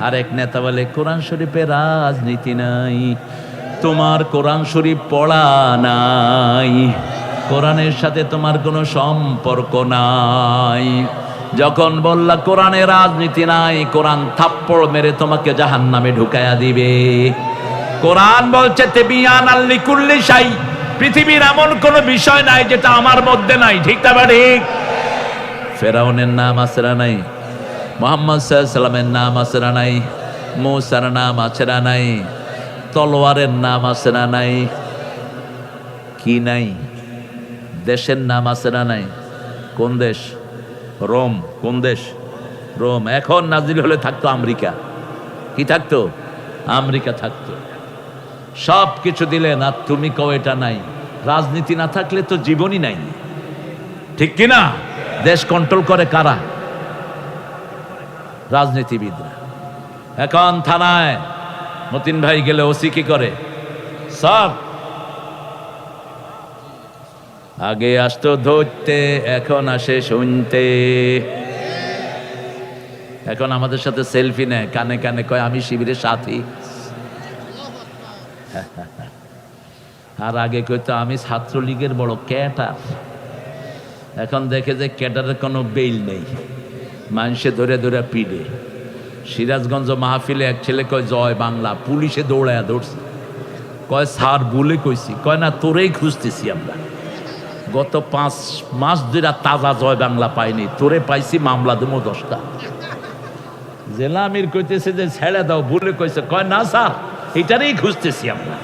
আর এক নেতা বলে কোরআন শরীফে রাজনীতি নাই। তোমার কোরআন শরীফ পড়া নাই, কোরআনের সাথে তোমার কোনো সম্পর্ক নাই। যখন বললা কোরআনে রাজনীতি নাই, কোরআন থাপ্পড় মেরে তোমাকে জাহান্নামে ঢুকায়া দিবে। কোরআন বলছে তিবিয়ানাল লিকুল্লি শাই, পৃথিবীর এমন কোনো বিষয় নাই যেটা আমার মধ্যে নাই। ঠিক না ঠিক? ফেরাউনের নাম আছে না নাই? মুহাম্মদ সাল্লাল্লাহু আলাইহি সাল্লামের নাম আছে না নাই? মূসার নাম আছে না নাই? তলোয়ারের নাম আছে না নাই? কি নাই? দেশের নাম আছে না নাই? কোন দেশ? রোম। কোন দেশ? রোম। এখন নাজিল হলে থাকতো আমেরিকা। কি থাকতো? আমেরিকা থাকতো। সব কিছু দিলেন আর তুমি কও এটা নাই। রাজনীতি না থাকলে তো জীবনই নাই। ঠিক কিনা? দেশ কন্ট্রোল করে কারা? রাজনীতিবিদরা। এখন থানায় মতিন ভাই গেলে ওসি কি করে? সব আগে আসতো ধরতে, এখন আসে শুনতে। এখন আমাদের সাথে সেলফি নেয়, কানে কানে কয় আমি শিবিরের সাথী। আর আগে কইতো আমি ছাত্রলীগের বড় ক্যাডার। এখন দেখে যে ক্যাডারের কোনো বেইল নেই, মানুষে ধরে ধরে পিড়ে। সিরাজগঞ্জ মাহফিলে এক ছেলে কয় জয় বাংলা, পুলিশে দৌড়ায়া ধরছে। কয় স্যার বলে কইছি। কয় না, তোরেই খুঁজতেছি আমরা। গত 5 মাস ধরে তাজা জয় বাংলা পাইনি, তোরে পাইছি, মামলা দেবো 10টা। জেলা আমির কইতেছে যে ছেড়ে দাও, বলে কইছে। কয় না স্যার, এটারই খুঁজতেছি আমরা।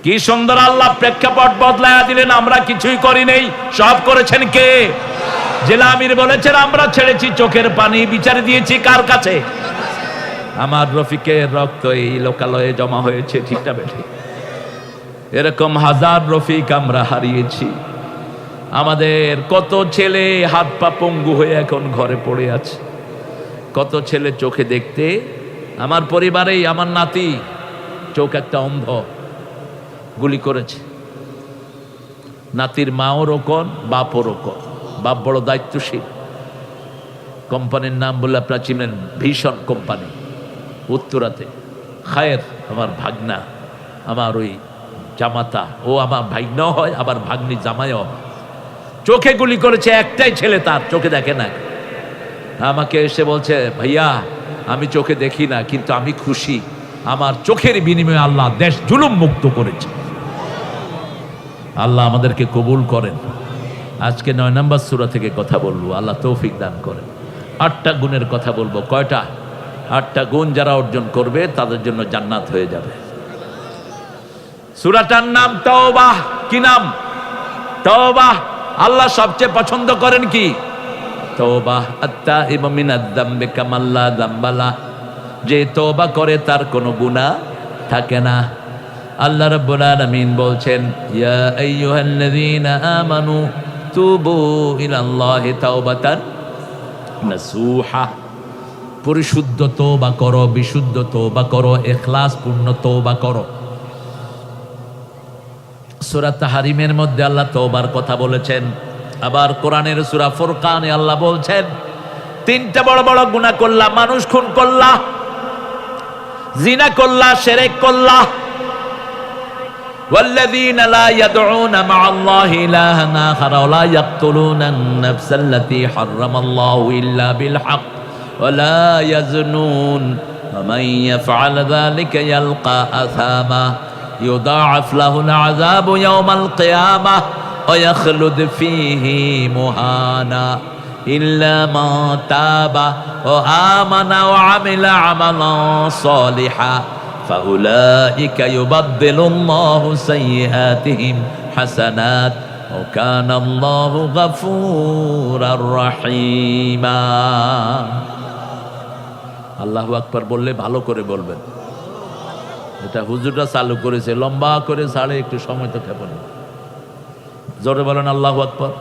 কি সুন্দর আল্লাহ প্রেক্ষাপট বদলায়া দিলেন। আমরা কিছুই করি নেই, সব করেছেন কে? জেলা আমির বলেছেন আমরা ছেড়েছি চোখের পানি, বিচার দিয়েছি কার কাছে? আমার রফিকের রক্ত এই লোকালয়ে জমা হয়েছে। ঠিক না বেঠি? এরকম হাজার রফিক আমরা হারিয়েছি। আমাদের কত ছেলে হাত পা পঙ্গু হয়ে এখন ঘরে পড়ে আছে। কত ছেলে চোখে দেখতে, আমার পরিবারেই আমার নাতি চোখ একটা অন্ধ, গুলি করেছে। নাতির মাও রোকন, বাপও রোকন। বাপ বড় দায়িত্বশীল। কোম্পানির নাম বলে আপনারা চিনেন, ভীষণ কোম্পানি, উত্তরাতে। খায়ের আমার ভাগনা, আমার ওই জামাতা, ও আমার ভাগনাও হয়, আবার ভাগ্নি জামাইও। চোখে গুলি করেছে, একটাই ছেলে, তার চোখে দেখে না। আমাকে এসে বলছে ভাইয়া আমি চোখে দেখি না, কিন্তু আমি খুশি, আমার চোখের বিনিময়ে আল্লাহ দেশ জুলুম মুক্ত করেছে। আল্লাহ আমাদেরকে কবুল করেন। আজকে 9 নম্বর সূরা থেকে কথা বলবো, আল্লাহ তৌফিক দান করেন। 8টা গুণের কথা বলবো। কয়টা? 8টা গুণ যারা অর্জন করবে তাদের জন্য জান্নাত হয়ে যাবে। সূরাটার নাম তাওবাহ। কি নাম? তাওবাহ। আল্লাহ সবচেয়ে পছন্দ করেন কি? তাওবাহ। আত-তাইবু মিনাদ যামবি কামা লা যামবা লা, যে তওবা করে তার কোনো গুনাহ থাকে না। আল্লাহ রাব্বুল আলামিন বলছেন ইয়া আইয়ুহাল্লাযীনা আমানু তুবু ইলাল্লাহি তাওবাতান নাসুহা। পরিশুদ্ধ তওবা করো, বিশুদ্ধ তওবা করো, ইখলাস পূর্ণ তওবা করো। সূরা তাহরিমের মধ্যে আল্লাহ তওবার কথা বলেছেন। আবার কোরআনের সূরা ফুরকানে আল্লাহ বলছেন 3টা বড় বড় গুনাহ করলা, মানুষ খুন করলা, জিনা করলা, শিরক করলা। والذين لا يدعون مع الله إلها آخر ولا يقتلون النفس التي حرم الله إلا بالحق ولا يزنون ومن يفعل ذلك يلقى أثاما يضاعف له العذاب يوم القيامة ويخلد فيه مهانا إلا من تاب وآمن وعمل عملا صالحا فأولئك يبدل الله سيئاتهم حسنات وكان الله غفورا رحيما। আল্লাহু আকবার বললে ভালো করে বলবেন। এটা হুজুররা চালু করেছে, লম্বা করে ছাড়ে, একটু সময় তো খেপে না। জোরে বলেন আল্লাহু আকবার।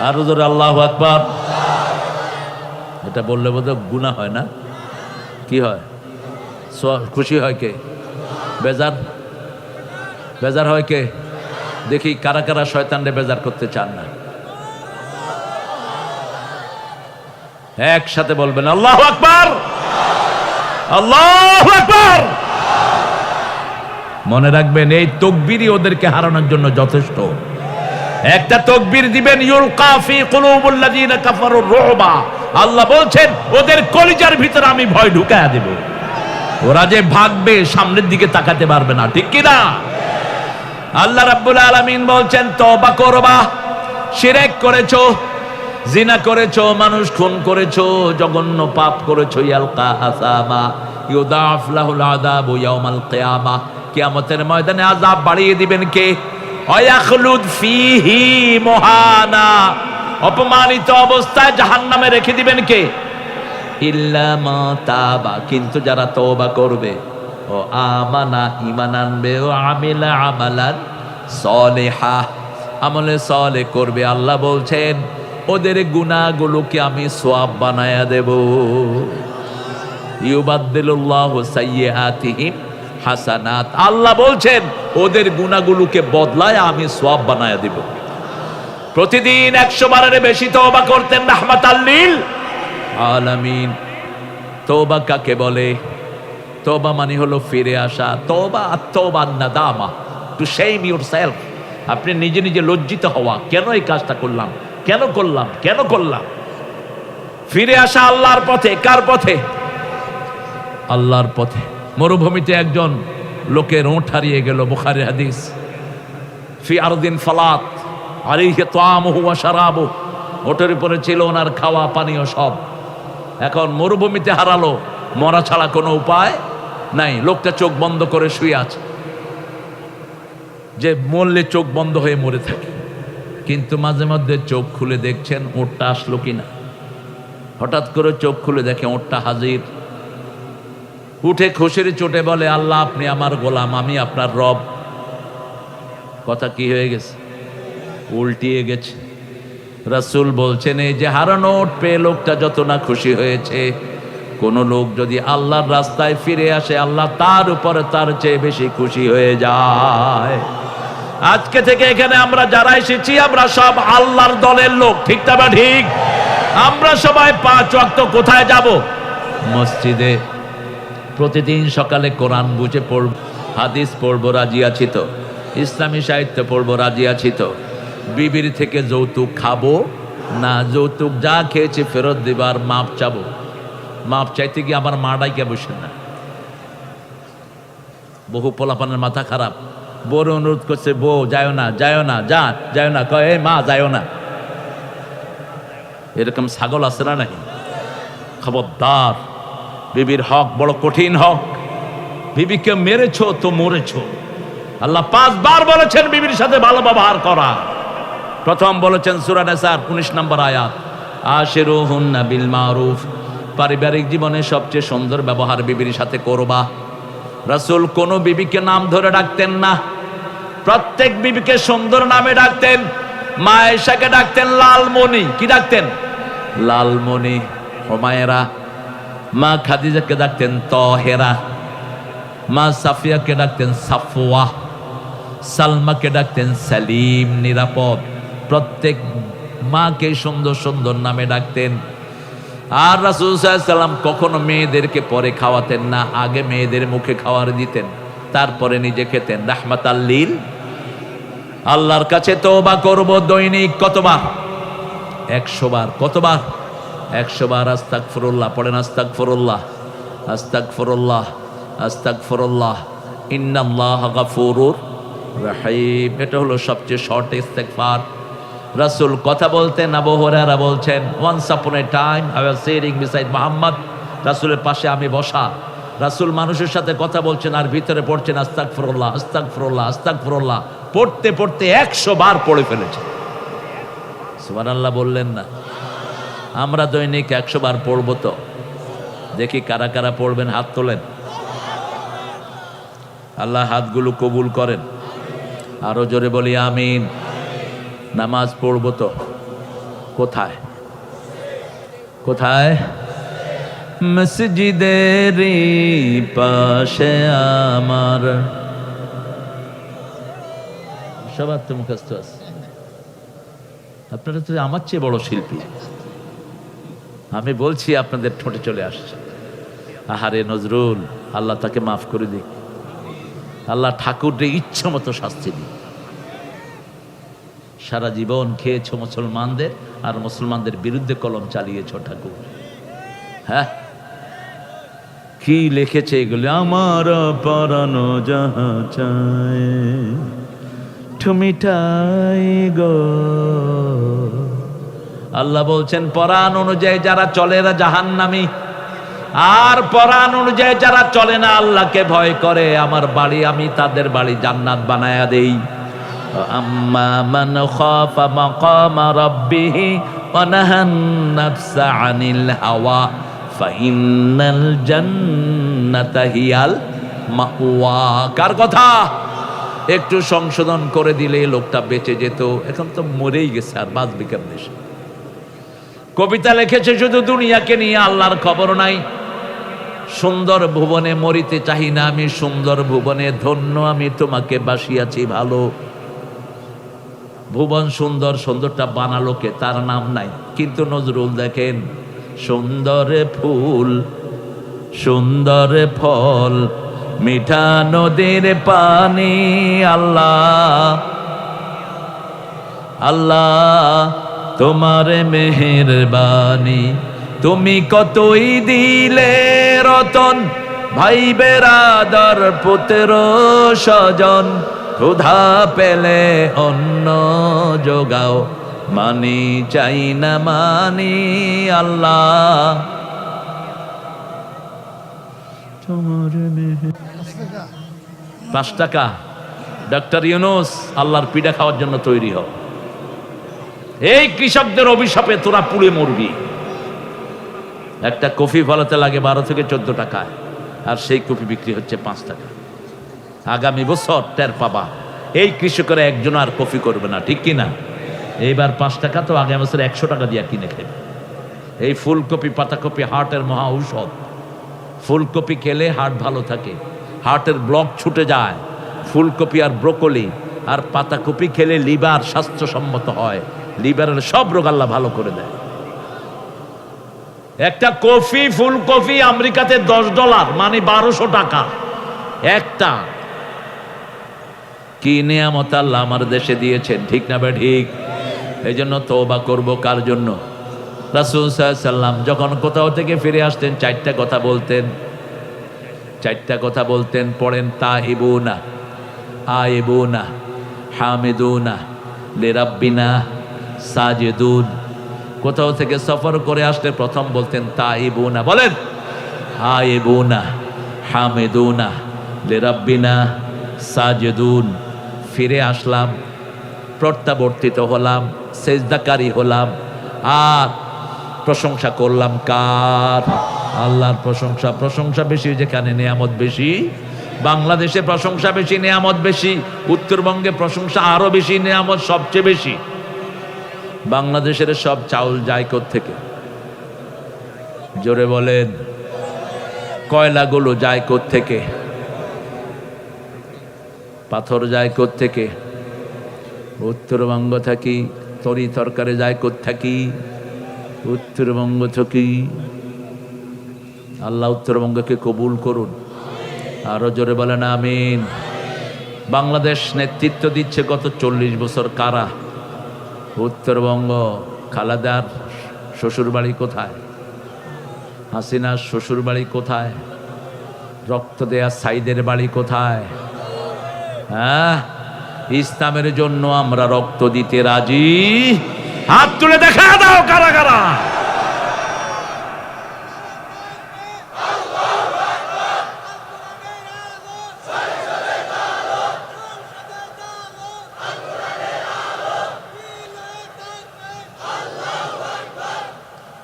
আরো জোরে আল্লাহু আকবার। এটা বললে বোধহয় গুনাহ হয় না? কি হয়? খুশি হয় কে? বেজার? বেজার হয় কে? দেখি কারা কারা শয়তানরে বেজার করতে চান না, একসাথে বলবেন আল্লাহু আকবার। আল্লাহু আকবার। মনে রাখবেন, এই তাকবীরই ওদেরকে হারানোর জন্য যথেষ্ট। একটা তাকবীর দিবেন, ইউলকা ফি কুলুবিল লাযিনা কাফারুর রুবা, আল্লাহ বলছেন ওদের কলিজার ভিতরে আমি ভয় ঢুকায়া দেব। ওরা যে ভাগবে, সামনের দিকে তাকাতে পারবে না, ঠিক কি না? আল্লাহ রাব্বুল আলামিন বলছেন তওবা করবা। শিরক করেছো, জিনা করেছো, মানুষ খুন করেছো, জঘন্য পাপ করেছো, ইয়ালকা আসাবা ইউদাফ লাহুল আযাবু ইয়াউমাল কিয়ামা, কিয়ামতের ময়দানে আযাব বাড়িয়ে দিবেন কে? ওয়ায়াখলুদ ফীহি মুহানা, অপমানিত অবস্থায় জাহান্নামে রেখে দিবেন কে? ইল্লা মা তাবা, কিন্তু যারা তওবা করবে, ও আমানা, ঈমান আনবে, ও আমিলা আমালান সলিহা, আমলে সলে করবে, আল্লাহ বলছেন ওদের গুনাহগুলোকে আমি সওয়াব বানায়া দেব। ইউবাদদিলুল্লাহু সাইয়্যাতিহিম হাসানাত, আল্লাহ বলছেন ওদের গুনাহগুলোকে বদলায় আমি সওয়াব বানায়া দেব। প্রতিদিন 100 বারের বেশি তওবা করতেন রাহমাতাল লিল আলামিন। তওবা কাকে বলে? তওবা মানে হলো ফিরে আসা। তওবা আত-তওবা নাদামা, টু শেম ইউরসেলফ, আপনি নিজে নিজে লজ্জিত হওয়া, কেন এই কাজটা করলাম, কেন করলাম, কেন করলাম। ফিরে আসা আল্লাহর পথে। কার পথে? আল্লাহর পথে। মরুভূমিতে একজন লোকের ওঁট হারিয়ে গেল, বুখারী হাদিস। ফি আরদিন ফালাত আলাইহি তাআমুহু ওয়া শারাবুহু, ওটের উপরে ছিল ওনার খাওয়া পানীয় সব। এখন মরুভূমিতে হারালো, মরা ছাড়া কোনো উপায় নাই। লোকটা চোখ বন্ধ করে শুয়ে আছে, যে মরলে চোখ বন্ধ হয়ে মরে থাকে, কিন্তু মাঝে মধ্যে চোখ খুলে দেখছেন ওটটা আসলো কিনা। হঠাৎ করে চোখ খুলে দেখে ওটটা হাজির। উঠে খুশির চোটে বলে, আল্লাহ আপনি আমার গোলাম, আমি আপনার রব। কথা কি হয়ে গেছে? উল্টিয়ে গেছে। রাসূল বলছেন এই যে হারানো ওট পেয়ে লোকটা যত না খুশি হয়েছে, কোন লোক যদি আল্লাহর রাস্তায় ফিরে আসে, আল্লাহ তার উপরে তার চেয়ে বেশি খুশি হয়ে যায়। আজকে থেকে এখানে আমরা যারা এসেছি, আমরা সব আল্লাহর দলের লোক, ঠিক না বা ঠিক? আমরা সবাই 5 ওয়াক্ত কোথায় যাব? মসজিদে। প্রতিদিন সকালে কোরআন বুঝে পড়ব, হাদিস পড়ব, রাজি আছি তো? ইসলামী সাহিত্য পড়ব, রাজি আছি তো? বিবির থেকে যৌতুক খাবো না, যৌতুক যা খেয়েছে ফেরত দিবার মাপ চাবো। মাপ চাইতে গিয়ে আবার মা ডাইকা বসে না। বহু পোলাপানের মাথা খারাপ, বউর অনুরোধ করছে, বউ যায়ও না, যায়ও না, যায়ও না, কয় এই মা যায়ও না। এরকম ছাগল আছে না নাকি? খবরদার, বিবির হক বড় কঠিন হক। বিবিকে মেরেছো তো মরেছো। আল্লাহ 5 বার বলেছেন বিবির সাথে ভালো ব্যবহার করা। প্রথম বলেছেন সূরা নিসার 19 নম্বর আয়াত, আশিরুহুন্না বিল মারুফ, পারিবারিক জীবনে সবচেয়ে সুন্দর ব্যবহার বিবির সাথে করবা। রাসূল কোন বিবিকে নাম ধরে ডাকতেন না, প্রত্যেক বিবিকে সুন্দর নামে ডাকতেন। মা আয়েশাকে ডাকতেন লালমণি। কি ডাকতেন? লালমণি। হুমায়রা। মা খাদিজাকে ডাকতেন তহেরা। মা সাফিয়াকে ডাকতেন সাফওয়া। সালমাকে ডাকতেন সালিম, নিরাপদ। প্রত্যেক মাকে সুন্দর সুন্দর নামে ডাকতেন। আর রাসূল সাল্লাল্লাহু আলাইহি ওয়াসাল্লাম কখনো মেয়েদেরকে পরে খাওয়াতেন না, আগে মেয়েদের মুখে খাওয়ার দিতেন, তারপরে নিজে খেতেন। রাহমাতাল লিল। আল্লাহর কাছে তওবা করব দৈনিক কতবার? 100 বার। কতবার? 100 বার। আস্তাগফিরুল্লাহ পড়েন, আস্তাগফিরুল্লাহ, আস্তাগফিরুল্লাহ, আস্তাগফিরুল্লাহ, ইন্নাল্লাহা গাফুরুর রহিম। এটা হলো সবচেয়ে শর্ট ইস্তেগফার। রাসূল কথা বলতেন। আবু হুরায়রা বলছেন, once upon a time I was sitting beside Muhammad, রাসূলের পাশে আমি বসা। রাসূল মানুষের সাথে কথা বলছেন আর ভিতরে পড়ছেন আস্তাগফিরুল্লাহ, আস্তাগফিরুল্লাহ, আস্তাগফিরুল্লাহ। পড়তে পড়তে 100 বার পড়ে ফেলেছেন। সুবহানাল্লাহ বললেন না? আমরা দৈনিক 100 বার পড়বো তো? দেখি কারা কারা পড়বেন, হাত তোলেন। আল্লাহ হাতগুলো কবুল করেন। আরো জোরে বলি আমিন। নামাজ পড়বো তো? কোথায়? কোথায়? মসজিদের পাশে আমার। সবার তো মুখস্থ আছে। আপনারা তো আমার চেয়ে বড় শিল্পী। আমি বলছি আপনাদের ঠোঁটে চলে আসছে। আহারে নজরুল, আল্লাহ তাকে মাফ করে দিক, আল্লাহ ঠাকুররে ইচ্ছা মতো শাস্তি দিক। সারা জীবন খেয়েছো মুসলমানদের, আর মুসলমানদের বিরুদ্ধে কলম চালিয়েছো ঠাকুর। হ্যাঁ, কি লিখেছে এগুলো? আমার পরানো যাহা চায় মিঠাই গো। আল্লাহ বলছেন পরাণ অনুযায়ী যারা চলে এরা জাহান্নামী, আর পরাণ অনুযায়ী যারা চলে না, আল্লাহকে ভয় করে, আমার বাড়ি আমি তাদের বাড়ি জান্নাত বানায়া দেই। আম্মা মান খাফা মাকামা রাব্বিহি ওয়া নাহান নাফসা আনিল হাওয়া ফাইন্নাল জান্নাতা হিয়াল মাওয়া। কার কথা? একটু সংশোধন করে দিলে লোকটা বেঁচে যেত, এখন তো মরেই গেছে, আর বাঁচবে কেমনে? কবিতা লিখেছে শুধু দুনিয়াকে নিয়ে, আল্লাহর খবর নাই। সুন্দর ভুবনে মরিতে চাহি না আমি, সুন্দর ভুবনে ধন্য আমি তোমাকে বাসিয়াছি ভালো। ভুবন সুন্দর, সুন্দরটা বানালো কে? তার নাম নাই। কিন্তু নজরুল দেখেন, সুন্দর ফুল সুন্দর ফল মিঠা নদীর পানি, আল্লাহ আল্লাহ তোমার মেহেরবানি। তুমি কতই দিলে রতন, ভাই বেরাদর পুত্র স্বজন, ক্ষুধা পেলে অন্ন যোগাও, মানি চাই না মানি, আল্লাহ তোমার মেহের। 5 টাকা ডক্টর ইউনূস, আল্লাহর পিঠা খাওয়ার জন্য তৈরি হও। এই কৃষকদের অভিশাপে তোরা পুড়ে মরবি। একটা কফি ফলাতে লাগে 12 থেকে 14 টাকা, আর সেই কফি বিক্রি হচ্ছে 5 টাকা। আগামী বছর টের পাবা এই কৃষকেরা একজন আর কফি করবে না, ঠিক কিনা? এইবার 5 টাকা, তো আগামী বছর 100 টাকা দিয়ে কিনে খেবে। এই ফুলকপি পাতাকপি হার্টের মহা ঔষধ। ফুলকপি খেলে হার্ট ভালো থাকে, হার্টের ব্লক ছুটে যায়। ফুলকপি আর ব্রোকলি আর পাতাকপি খেলে লিভার স্বাস্থ্যসম্মত হয়, লিভারের সব রোগ আল্লাহ ভালো করে দেয়। একটা কফি, ফুলকপি আমেরিকাতে $10, মানে 1200 টাকা একটা। কি নিয়ামত আল্লাহ আমার দেশে দিয়েছেন, ঠিক না ভাই? ঠিক। এই জন্য তওবা করব কার জন্য? রাসূল সাল্লাল্লাহু আলাইহি সাল্লাম যখন কোথাও থেকে ফিরে আসতেন 4টা কথা বলতেন, 4টা কথা বলতেন। পড়েন, তাইবুনা আইবুনা হামিদুনা লিরাব্বিনা সাজিদুন। কোথাও থেকে সফর করে আসলে প্রথম বলতেন তাইবুনা, বলেন আইবুনা হামিদুনা লিরাব্বিনা সাজিদুন। ফিরে আসলাম, প্রত্যাবর্তিত হলাম, সেজদাকারী হলাম, আর প্রশংসা করলাম কার? আল্লাহর প্রশংসা। প্রশংসা বেশি যেখানে নিয়ামত বেশি। বাংলাদেশে প্রশংসা বেশি, নিয়ামত বেশি। উত্তরবঙ্গে প্রশংসা আরো বেশি, নিয়ামত সবচেয়ে বেশি। বাংলাদেশের সব চাউল যায় কোত্থেকে? জোরে বলেন। কয়লাগুলো যায় কোত্থেকে? পাথর যায় কোত্থেকে? উত্তরবঙ্গ থাকি। তরি তরকারি যায় কোত্থেকে? উত্তরবঙ্গ থেকে। আল্লাহ উত্তরবঙ্গকে কবুল করুন। আরো জোরে বলেন আমিন। বাংলাদেশ নেতৃত্ব দিচ্ছে গত 40 বছর কারা? উত্তরবঙ্গ। খালেদার শ্বশুর বাড়ি কোথায়? হাসিনার শ্বশুর বাড়ি কোথায়? রক্ত দেয়া সাইদের বাড়ি কোথায়? হ্যাঁ, ইসলামের জন্য আমরা রক্ত দিতে রাজি। হাত তুলে দেখা দাও কারা কারা।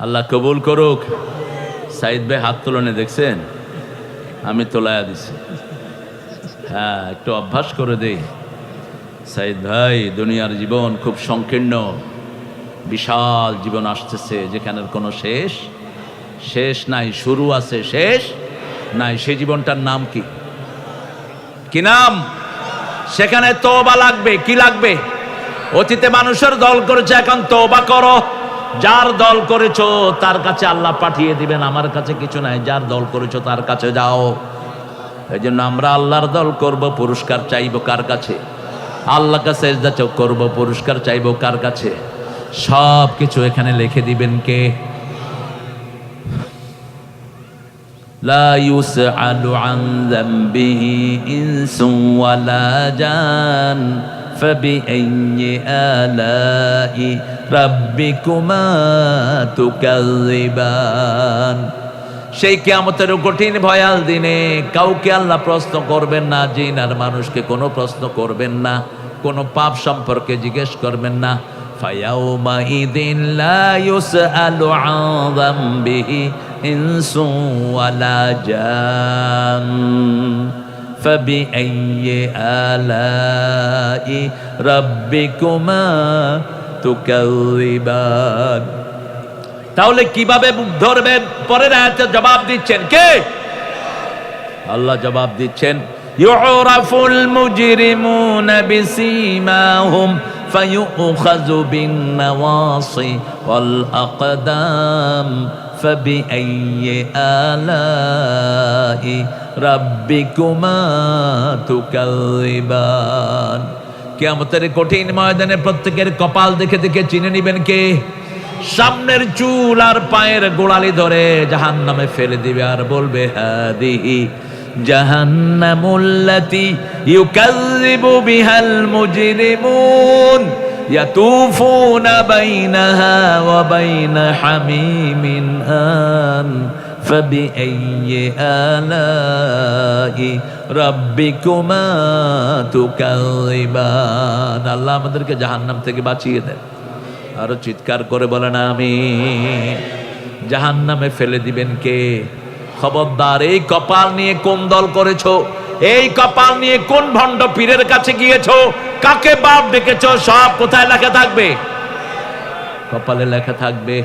আল্লাহ কবুল করুক। সাইদ ভাই হাত তোলনে দেখছেন? আমি তোলায়া দিছি। হ্যাঁ, একটু অভ্যাস করে দেই। সাইদ ভাই, দুনিয়ার জীবন খুব সংকীর্ণ, বিশাল জীবন আসতেছে, যেখানের কোনো শেষ নাই, শুরু আছে শেষ নাই। সেই জীবনটার নাম কি? কি নাম? সেখানে তওবা লাগবে। কি লাগবে? অতীতে মানুষের দল করেছে, এখন তওবা করো। যার দল করেছো তার কাছে আল্লাহ পাঠিয়ে দিবেন, আমার কাছে কিছু নাই, যার দল করেছো তার কাছে যাও। এই জন্য আমরা আল্লাহর দল করব, পুরস্কার চাইবো কার কাছে? আল্লাহ কাছে সেজদা করব, পুরস্কার চাইবো কার কাছে? সব কিছু এখানে লিখে দিবেন কে? লা ইউসআলু আন যামবিহি ইনসুন ওয়ালা জান ফাবিআইয়ি আলাই রাব্বিকুমা তুকাযযিবান। সেই কিয়ামতের কঠিন ভয়াল দিনে কাউকে আল্লাহ প্রশ্ন করবেন না, জিন আর মানুষকে কোনো প্রশ্ন করবেন না, কোনো পাপ সম্পর্কে জিজ্ঞেস করবেন না। ফায়াউমা ইদিন লা ইউসআলু আন যামবিহি ইনসুন ওয়ালা জান ফাবিআইয়ি আলাই রাব্বিকুমা তুকাযযিবান। তাহলে কিভাবে মুখ ধরবেন? পরের আয়াতে জবাব দিচ্ছেন কে? আল্লাহ জবাব দিচ্ছেন, ইউরাফুল মুজরিমুনা বিসীমাহুম ফায়ুখাযু বিন নাওয়াসি ওয়াল আকদাম ফাবিআইয়ি আলাই রাব্বিকুমা তুকাযযিবান। কিয়ামতের কঠিন ময়দানে প্রত্যেকের কপাল দেখে দেখে চিনে নেবেন কে? সামনের চুল আর পায়ের গোড়ালি ধরে জাহান্নামে ফেলে দিবে আর বলবে, হাদিহি জাহান্নামুল্লাতী ইউকাযযিবু বিহাল মুজরিমুন ইয়াতুফুনা বাইনাহা ওয়া বাইনা হামিমিন আন ফাবিআইয়ি আলাই রাব্বিকুমা তুকাযযিবান। আল্লাহ আমাদেরকে জাহান্নাম থেকে বাঁচিয়ে দেন। আরো চিৎকার করে বলেন আমিন। জাহান্নামে ফেলে দিবেন কে? খবরদার, এই কপাল নিয়ে কোন দল করেছো, এই কপাল নিয়ে কোন ভণ্ড পীরের কাছে গিয়েছো, কাকে বাপ ডেকেছো, সব কোথায় লেখা থাকবে? কপালে লেখা থাকবে।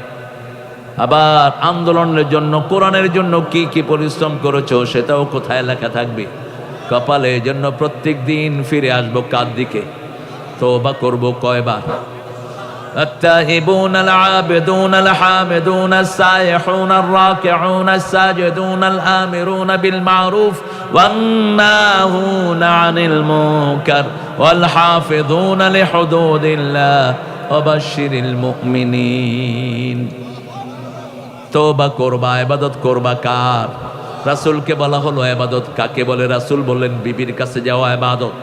আবার আন্দোলনের জন্য, কোরআনের জন্য কি কি পরিশ্রম করেছো সেটাও কোথায় লেখা থাকবে? কপালে। জন্য প্রত্যেক দিন ফিরে আসবো কার দিকে? তওবা করবো কয়বার? التائبون العابدون الحامدون السائحون الراكعون الساجدون الآمرون بالمعروف والناهون عن المنكر والحافظون لحدود الله وبشر المؤمنين। তওবা করবা, ইবাদত করবা কার? রাসূলকে বলা হলো ইবাদত কাকে বলে? রাসূল বললেন বিবির কাছে যাওয়া ইবাদত।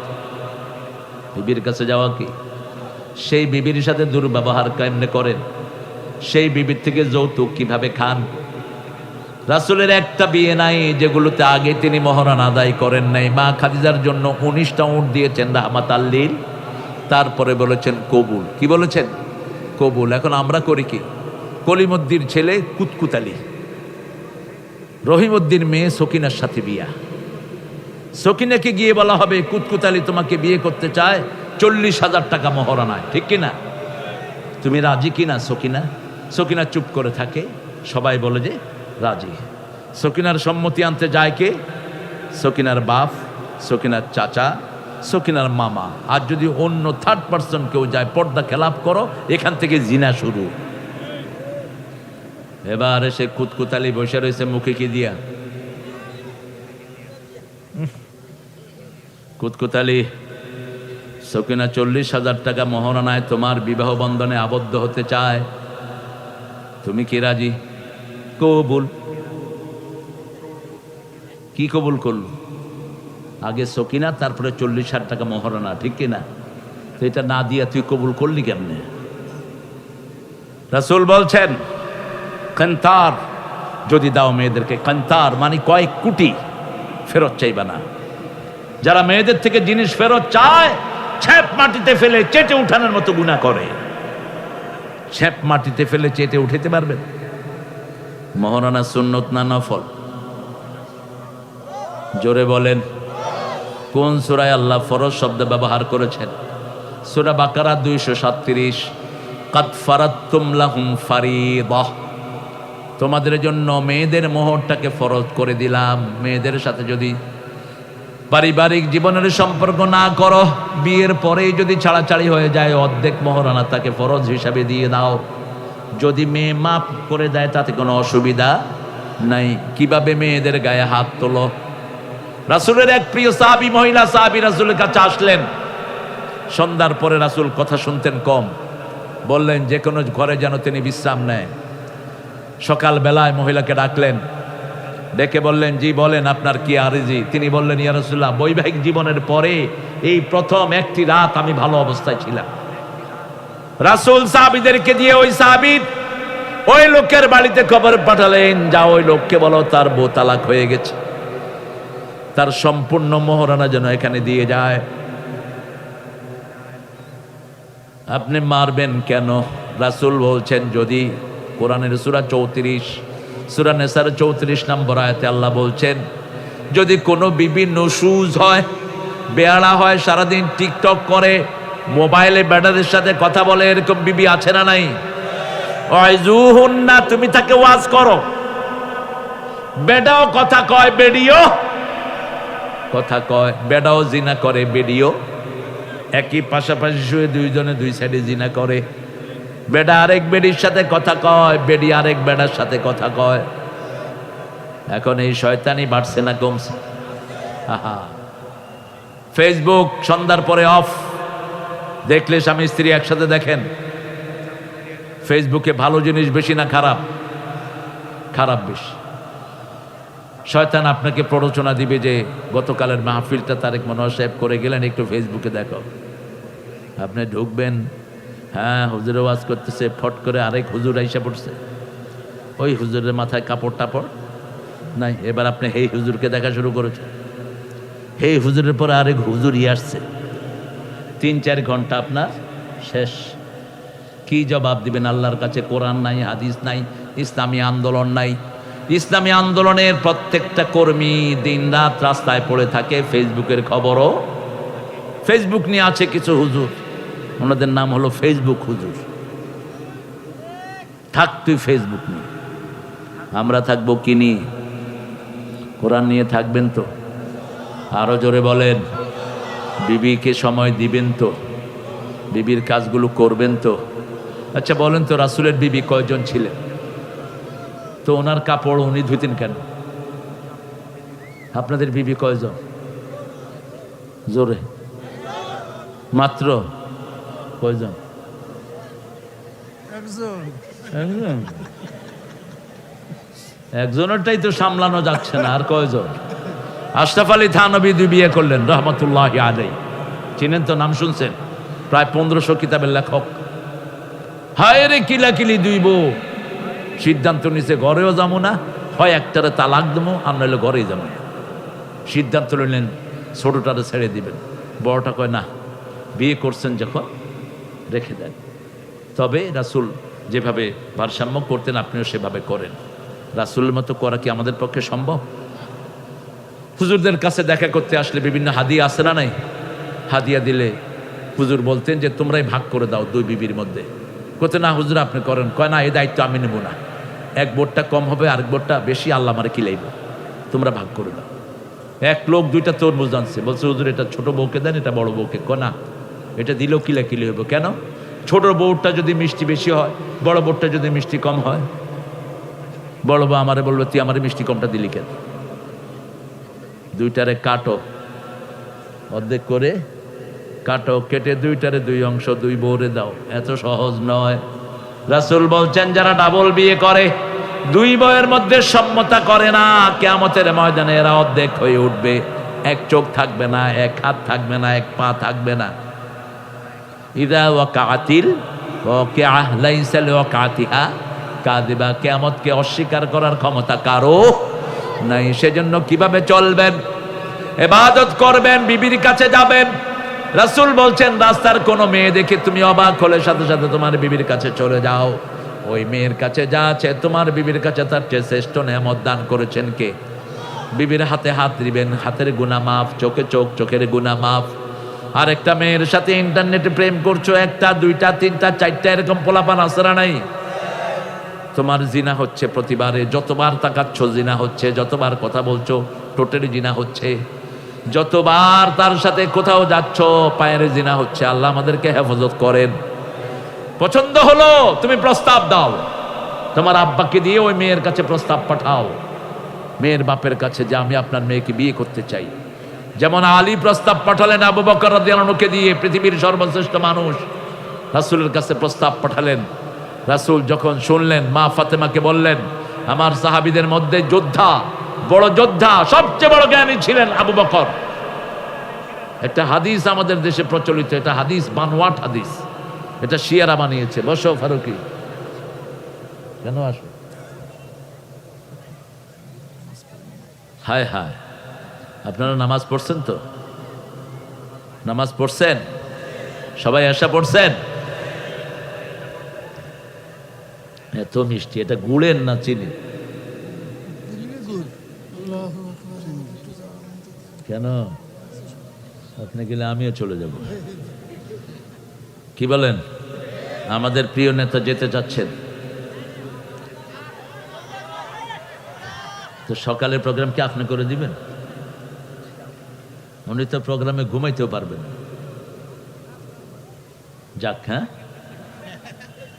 বিবির কাছে যাওয়া কি? সেই বিবির সাথে দুর্ব্যবহার কেমনে করেন? সেই বিবির থেকে যৌতুক কিভাবে খান? রাসূলের একটা বিয়ে নাই যেগুলোতে আগে তিনি মহরানা আদায় করেন নাই। মা খাদিজার জন্য 19টা উট দিয়েছেন রাহমাতাল লিল, তারপরে বলেছেন কবুল। কি বলেছেন? কবুল। এখন আমরা করি কি? কলিমুদ্দির ছেলে কুতকুতালি, রহিমউদ্দিন মেয়ে সকিনার সাথে বিয়া। সকিনাকে গিয়ে বলা হবে কুতকুতালি তোমাকে বিয়ে করতে চায়, 40,000 টাকা মহরানায়, ঠিক কিনা? তুমি রাজি কিনা সকিনা? সকিনা চুপ করে থাকে, সবাই বলে যে রাজি। সকিনার সম্মতি আনতে যায় কে? সকিনার বাপ, সকিনার চাচা, সকিনার মামা। আর যদি অন্য থার্ড পার্সন কেউ যায়, পর্দা খেলাপ করো, এখান থেকে জিনা শুরু। এবার সে কুতকুতালি বসে রয়েছে, মুখে কি দিয়া? কুতকুতালি, সকিনা 40,000 টাকা মহরানায় তোমার বিবাহ বন্ধনে আবদ্ধ হতে চায়, তুমি কি রাজি? কবুল। কি কবুল করল? আগে সকিনা, তারপরে 40,000 টাকা মহরানা, ঠিক কিনা? তো এটা না দিয়া তুই কবুল করলি কেমনে? রাসূল বলছেন কান্তার যদি দাও মেয়েদেরকে, কান্তার মানে কয়েক কোটি, ফেরত চাইবা না। যারা মেয়েদের থেকে জিনিস ফেরত চায়, ছ্যাপ মাটিতে ফেলে চেটে উঠানোর মতো গুনাহ করে। ছ্যাপ মাটিতে ফেলে চেটে উঠাতে পারবেন? মহরানা সুন্নত না নফল? জোরে বলেন। কোন সূরায় আল্লাহ ফরজ শব্দ ব্যবহার করেছেন? সূরা বাকারা 237, কাদ ফারাদতুম লাহুম ফারিদাহ, তোমাদের জন্য মেয়েদের মোহরটাকে ফরজ করে দিলাম। মেয়েদের সাথে যদি পারিবারিক জীবনের সম্পর্ক না করো, বিয়ের পরেই যদি ছাড়াছাড়ি হয়ে যায়, অর্ধেক মহরানা তাকে ফরজ হিসাবে দিয়ে দাও। যদি মেয়ে মাফ করে দেয় তাতে কোনো অসুবিধা নাই। কিভাবে মেয়েদের গায়ে হাত তোলো? রাসূলের এক প্রিয় সাহাবী, মহিলা সাহাবী রাসূলের কাছে আসলেন। সন্ধ্যার পরে রাসূল কথা শুনতেন কম, বললেন যে কোনো ঘরে যেন তিনি বিশ্রাম নেয়। সকাল বেলায় মহিলাকে ডাকলেন, ডেকে বললেন, জি বলেন আপনার কি আরজি? তিনি বললেন, ইয়া রাসূলুল্লাহ, বৈবাহিক জীবনের পরে এই প্রথম একটি রাত আমি ভালো অবস্থায় ছিলাম। রাসূল সাহাবীদেরকে দিয়ে ওই লোকের বাড়িতে খবর পাঠালেন, যা ওই লোককে বলো তার বউ তালাক হয়ে গেছে, তার সম্পূর্ণ মোহরানা যেন এখানে দিয়ে যায়। আপনি মারবেন কেন? রাসূল বলছেন, যদি কোরআনের সূরা 34 সূরা নিসার 34 নম্বর আয়াতে আল্লাহ বলছেন, যদি কোনো বিবি নুশুজ হয়, বেয়াড়া হয়, সারাদিন টিকটক করে, মোবাইলে বেটাদের সাথে কথা বলে, এরকম বিবি আছে না নাই? ওয়াইজুহুন্না, তুমি তাকে ওয়াজ করো। বেটাও কথা কয়, বেডিও কথা কয়, বেটাও জিনা করে, বেডিও একই পাশাপাশি শুয়ে দুইজনে দুই সাইডে জিনা করে। বেডা আরেক বেডির সাথে কথা কয়, বেডি আরেক বেডার সাথে কথা কয়। এখন এই শয়তানি বাড়ছে না কমছে? আহা, ফেসবুক সন্ধ্যার পরে অফ, দেখলে স্বামী স্ত্রী একসাথে দেখেন। ফেসবুকে ভালো জিনিস বেশি না খারাপ? খারাপ বেশি। শয়তান আপনাকে প্ররোচনা দিবে যে গতকালের মাহফিলটা তারেক মনোয়ার সাহেব করে গেলেন, একটু ফেসবুকে দেখো। আপনি ঢুকবেন, হ্যাঁ হুজুর ওয়াজ করতেছে, ফট করে আরেক হুজুর আইসা পড়ছে, ওই হুজুরের মাথায় কাপড় টাপড় নাই। এবার আপনি হেই হুজুরকে দেখা শুরু করেছেন, হেই হুজুরের পরে আরেক হুজুরই আসছে। 3-4 ঘন্টা আপনার শেষ। কি জবাব দিবেন আল্লাহর কাছে? কোরআন নাই, হাদিস নাই, ইসলামী আন্দোলন নাই। ইসলামী আন্দোলনের প্রত্যেকটা কর্মী দিনরাত রাস্তায় পড়ে থাকে, ফেসবুকের খবরও। ফেসবুক নিয়ে আছে কিছু হুজুর, ওনাদের নাম হলো ফেসবুক হুজুর। থাক তুই ফেসবুক নিয়ে, আমরা থাকবো কি নিয়ে? কোরআন নিয়ে থাকবেন তো? আরো জোরে বলেন, বিবিকে সময় দিবেন তো? বিবির কাজগুলো করবেন তো? আচ্ছা বলেন তো, রাসূলের বিবি কয়জন ছিলেন? তো ওনার কাপড় উনি ধুতেন কেন? আপনাদের বিবি কয়জন? জোরে, মাত্র কয়জন? একজন। একজনেরটাই তো সামলানো যাচ্ছে না, আর কয়জন? আশরাফ আলী থানভী 2 বিয়ে করলেন রহমতুল্লাহি আলাইহি, চিনেন তো, নাম শুনছেন? প্রায় 1500 কিতাবের লেখক। হায় রে কিলাকিলি 2 বউ। সিদ্ধান্ত নিছে ঘরেও যাবো না, হয় একটারে তালাক দেবো, আর নইলে ঘরেই যাবো না। সিদ্ধান্ত নিলেন ছোটটারে ছেড়ে দিবেন। বড়টা কয় না, বিয়ে করছেন যখন রেখে দেন। তবে রাসূল যেভাবে ভারসাম্য করতেন আপনিও সেভাবে করেন। রাসূলের মতো করা কি আমাদের পক্ষে সম্ভব? হুজুরদের কাছে দেখা করতে আসলে বিভিন্ন হাদিয়া আছে না নাই? হাদিয়া দিলে হুজুর বলতেন যে তোমরাই ভাগ করে দাও 2 বিবির মধ্যে। কত না হুজুর আপনি করেন। কয় না, এই দায়িত্ব আমি নেব না, এক বোটটা কম হবে, আরেক বোটটা বেশি, আল্লাহ আমারে কিলাইব, তোমরা ভাগ করে দাও। এক লোক 2টা তরমুজ আনছে, বলছে হুজুর এটা ছোট বউকে দেন, এটা বড় বউকে। কয় না, এটা দিলেও কিলাকিলি হইব। কেন? ছোট বউটা যদি মিষ্টি বেশি হয়, বড় বউটা যদি মিষ্টি কম হয়, বড় বউ আমারে বলবে তুই আমারে মিষ্টি কমটা দিলি কেন? 2টারে কাটো, অর্ধেক করে কাটো, কেটে 2টারে 2 অংশ 2 বউরে দাও। এত সহজ নয়। রাসূল বলছেন যারা ডাবল বিয়ে করে, 2 বউয়ের মধ্যে সম্মতা করে না, কিয়ামতের ময়দানে এরা অর্ধেক হয়ে উঠবে। 1 চোখ থাকবে না, 1 হাত থাকবে না, 1 পা থাকবে না। ইযা ওয়াকাতিল ওয়াকিআহ লাইসা লিওয়াকাতিহা কাযিবা। কিয়ামতকে অস্বীকার করার ক্ষমতা কারো নাই। সেজন্য কিভাবে চলবেন? ইবাদত করবেন, বিবির কাছে যাবেন। রাসূল বলছেন রাস্তার কোনো মেয়ে দেখে তুমি অবাক হলে সাথে সাথে তোমার বিবির কাছে চলে যাও। ওই মেয়ের কাছে যা আছে তোমার বিবির কাছে তার চেয়ে শ্রেষ্ঠ নেয়ামত দান করেছেন কে? বিবির হাতে হাত দিবেন, হাতের গুনাহ মাফ, চোখে চোখ, চোখের গুনাহ মাফ। আর একটা মেয়ের সাথে ইন্টারনেটে প্রেম করছো, 1টা 2টা 3টা 4টা এরকম পোলাপান আসরা নাই? তোমার জিনা হচ্ছে প্রতিবারে, যতবার তাকাচ্ছ জিনা হচ্ছে, যতবার কথা বলছো টোটেলি জিনা হচ্ছে, যতবার তার সাথে কোথাও যাচ্ছ পায়ের জিনা হচ্ছে। আল্লাহ আমাদেরকে হেফাজত করেন। পছন্দ হলো, তুমি প্রস্তাব দাও, তোমার আব্বাকে দিয়ে ওই মেয়ের কাছে প্রস্তাব পাঠাও, মেয়ের বাপের কাছে, যে আমি আপনার মেয়েকে বিয়ে করতে চাই। যেমন আলী প্রস্তাব পাঠালেন আবু বকর রাদিয়াল্লাহু আনহুকে দিয়ে, পৃথিবীর সর্বশ্রেষ্ঠ মানুষ, রাসূলের কাছে প্রস্তাব পাঠালেন। রাসূল যখন শুনলেন, মা ফাতেমাকে বললেন, আমার সাহাবীদের মধ্যে যোদ্ধা, বড় যোদ্ধা, সবচেয়ে বড় জ্ঞানী ছিলেন আবু বকর। একটা হাদিস আমাদের দেশে প্রচলিত, এটা হাদিস বানোয়াট হাদিস, এটা শিয়ারা বানিয়েছে। বসো ফারুকি, কেন আসো? হায় হায়, আপনারা নামাজ পড়ছেন তো? নামাজ পড়ছেন? সবাই আশা পড়ছেন? এত মিষ্টি, এটা গুড়ের না চিনি? কেন? আপনি গেলে আমিও চলে যাব। কি বলেন? আমাদের প্রিয় নেতা যেতে চাচ্ছেন তো সকালের প্রোগ্রাম কি আপনি করে দিবেন? উনি তো প্রোগ্রামে ঘুমাইতেও পারবেন। যাক, হ্যাঁ,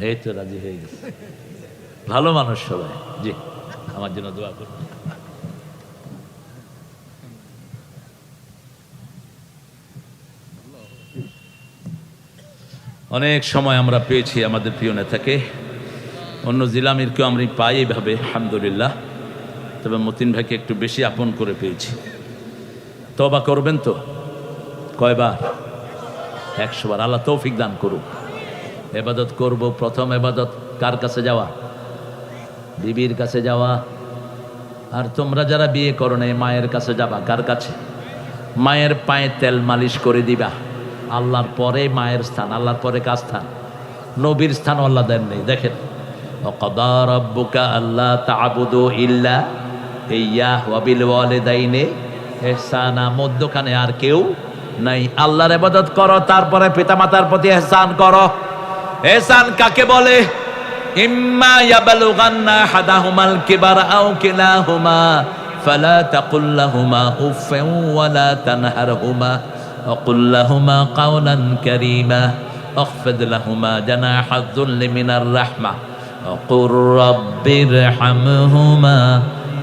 এই তো রাজি হয়ে গেছে। ভালো মানুষ সবাই। জি, আমার জন্য দোয়া করুন। অনেক সময় আমরা পেয়েছি আমাদের প্রিয় নেতাকে, অন্য জিলামিরকেও আমরা পাই এইভাবে, আলহামদুলিল্লাহ। তবে মতিন ভাইকে একটু বেশি আপন করে পেয়েছি। তওবা করবেন তো? কয়বার? 100 বার। আল্লাহ তৌফিক দান করুক। ইবাদত করব, প্রথম ইবাদত কার কাছে যাওয়া? বিবির কাছে যাওয়া। আর তোমরা যারা বিয়ে করো নাই, মায়ের কাছে যাবা। কার কাছে? মায়ের পায়ে তেল মালিশ করে দিবা। আল্লাহর পরে মায়ের স্থান, আল্লাহর পরে কার স্থান? নবীর স্থান আল্লাহ দেন নেই। দেখেন, ওয়াকাদা রাব্বুকা আল্লা তা'বুদু ইল্লা ইয়্যাহু ওয়া বিল ওয়ালিদাইনি ইহসানা। মধ্যখানে আর কেউ নাই। আল্লাহর ইবাদত করো, তারপরে পিতামাতার প্রতি ইহসান করো। ইহসান কাকে বলে? ইম্মা ইয়াবলুগান্না আহাদাহুমাল কিবারা আও কিলাহুমা ফালা তাকুল লাহুমা উফফিন ওয়ালা তানহারহুমা وقل لهما قولا كريما واخفض لهما جناح الذل من الرحمة وقل رب ارحمهما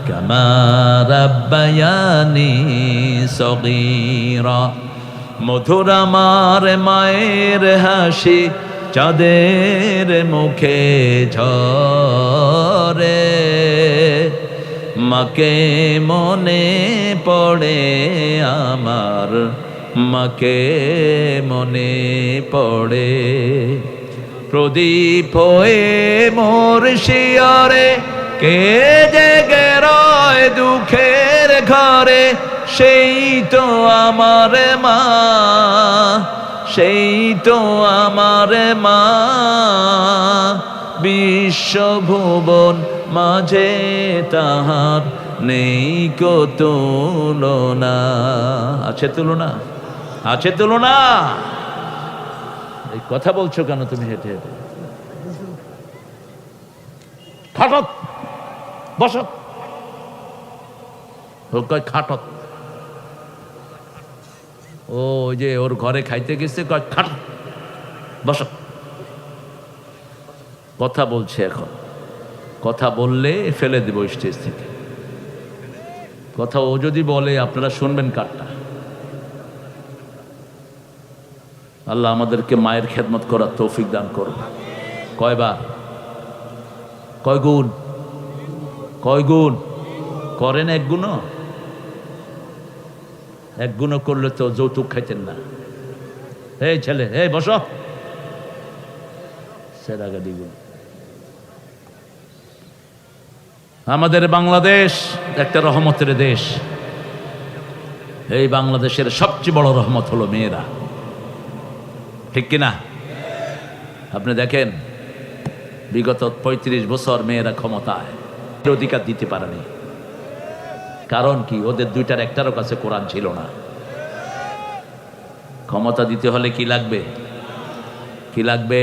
كما ربياني صغيرا। মধুর আমার মায়ের হাসি চাঁদের মুখে ঝরে, মাকে মনে পড়ে আমার, মাকে মনে পড়ে। প্রদীপ হয়ে মোর শিয়রে কে জেগে রয় দুঃখের ঘরে, সেই তো আমার মা, সেই তো আমার মা। বিশ্বভুবন মাঝে তাহার নেই কো তুলনা। আছে তুলনা? আছে তুলনা? এই কথা বলছো কেন তুমি হেঁটে হেঁটে? খাটত, বসত। ও কয় খাটত। ও ওই যে ওর ঘরে খাইতে গেছে, কয় খাট, বসত। কথা বলছে এখন। কথা বললে ফেলে দেব স্টেজ থেকে। কথা ও যদি বলে আপনারা শুনবেন কারটা? আল্লাহ আমাদেরকে মায়ের খেদমত করার তৌফিক দান করুন। কয়বার? কয় গুণ? কয় গুণ করেন? এক গুণও? এক গুণও করলে তো যৌতুক খাইতেন না। এই ছেলে, এই বসো। সেরাগাড়ি গুণ। আমাদের বাংলাদেশ একটা রহমতের দেশ। এই বাংলাদেশের সবচেয়ে বড় রহমত হলো মেয়েরা, ঠিক কিনা? আপনি দেখেন, বিগত 35 বছর মেয়েরা ক্ষমতায়, অধিকার দিতে পারেনি। কারণ কি? ওদের দুইটার একটারও কাছে কোরআন ছিল না। ক্ষমতা দিতে হলে কি লাগবে? কি লাগবে?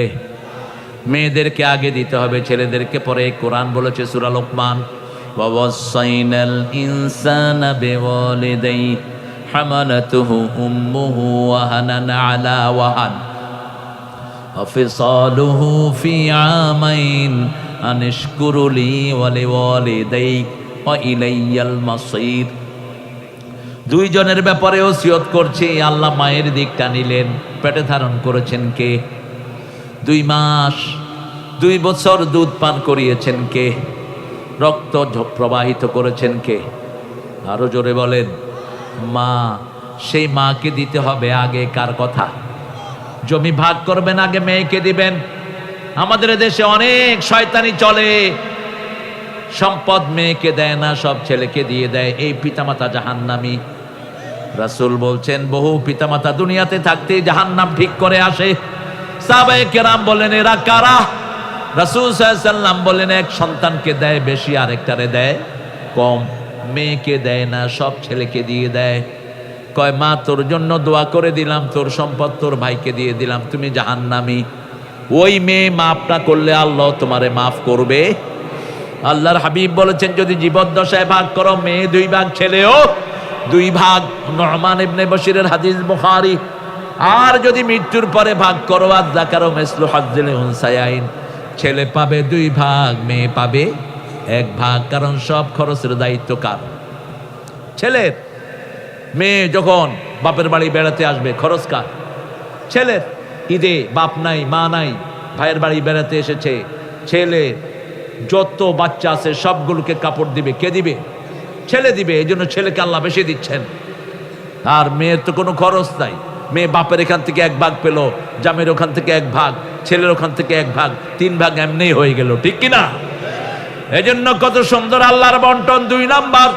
মেয়েদেরকে আগে দিতে হবে, ছেলেদেরকে পরে। কোরআন বলেছে সূরা লোকমান, ওয়াসাইনাল ইনসানা বিওয়ালিদাইহি হামালাতুহু উম্মুহু ওয়াহানান আলা ওয়াহান وفصاله في عامين أن اشكر لي ولوالديك وإلي المصير। দুইজনের ব্যাপারে ওসিয়ত করছি। আল্লাহ মায়ের দিকটা নিলেন, পেটে ধারণ করেছেন কে? 2 মাস 2 বছর দুধ পান করিয়েছেন কে? রক্ত প্রবাহিত করেছেন কে? আরো জোরে বলেন। মা। সেই মাকে দিতে হবে আগে কার কথা? জমি ভাগ করবেন আগে মেয়েকে দিবেন। আমাদের দেশে অনেক শয়তানি চলে, সম্পদ মেয়েকে দেয় না, সব ছেলেকে দিয়ে দেয়। এই পিতামাতা জাহান্নামী। রাসূল বলছেন বহু পিতামাতা দুনিয়াতে থাকতে জাহান্নাম ঠিক করে আসে। সাহাবায়ে কেরাম বলেন এরা কারা? রাসূল সাল্লাল্লাহু আলাইহি ওয়াসাল্লাম বলেন এক সন্তানকে দেয় বেশি, আরেকটারে দেয় কম। মেয়েকে দেয় না, সব ছেলেকে দিয়ে দেয়। কয় মা তোর জন্য দোয়া করে দিলাম, তোর সম্পদ তোর ভাইকে দিয়ে দিলাম, তুমি জাহান্নামী। ওই মেয়ে মাফ না করলে আল্লাহ তোমারে মাফ করবে? আল্লাহর হাবিব বলেছেন যদি জীবদ্দশায় ভাগ করো মেয়ে 2 ভাগ, ছেলেও 2 ভাগ। নুমান ইবনে বশিরের হাদিস বুখারী। আর যদি মৃত্যুর পরে ভাগ করো আযাকারু মিসলু হাজ্জিল উনসায়াইন, ছেলে পাবে 2 ভাগ, মেয়ে পাবে 1 ভাগ। কারণ সব খরচের দায়িত্ব কার? ছেলের। মেয়ে যখন বাপের বাড়ি বেড়াতে আসবে খরচ কার? ছেলের। ঈদে বাপ নাই মা নাই, ভাইয়ের বাড়ি বেড়াতে এসেছে, ছেলে যত বাচ্চা আছে সবগুলোকে কাপড় দিবে কে দিবে? ছেলে দিবে। এই জন্য ছেলেকে আল্লাহ বেশি দিচ্ছেন। আর মেয়ের তো কোনো খরচ নাই। মেয়ে বাপের এখান থেকে 1 ভাগ পেল, জামের ওখান থেকে 1 ভাগ, ছেলের ওখান থেকে 1 ভাগ, 3 ভাগ এমনিই হয়ে গেল, ঠিক কিনা? এই জন্য কত সুন্দর আল্লাহর বন্টন। 2 নাম্বার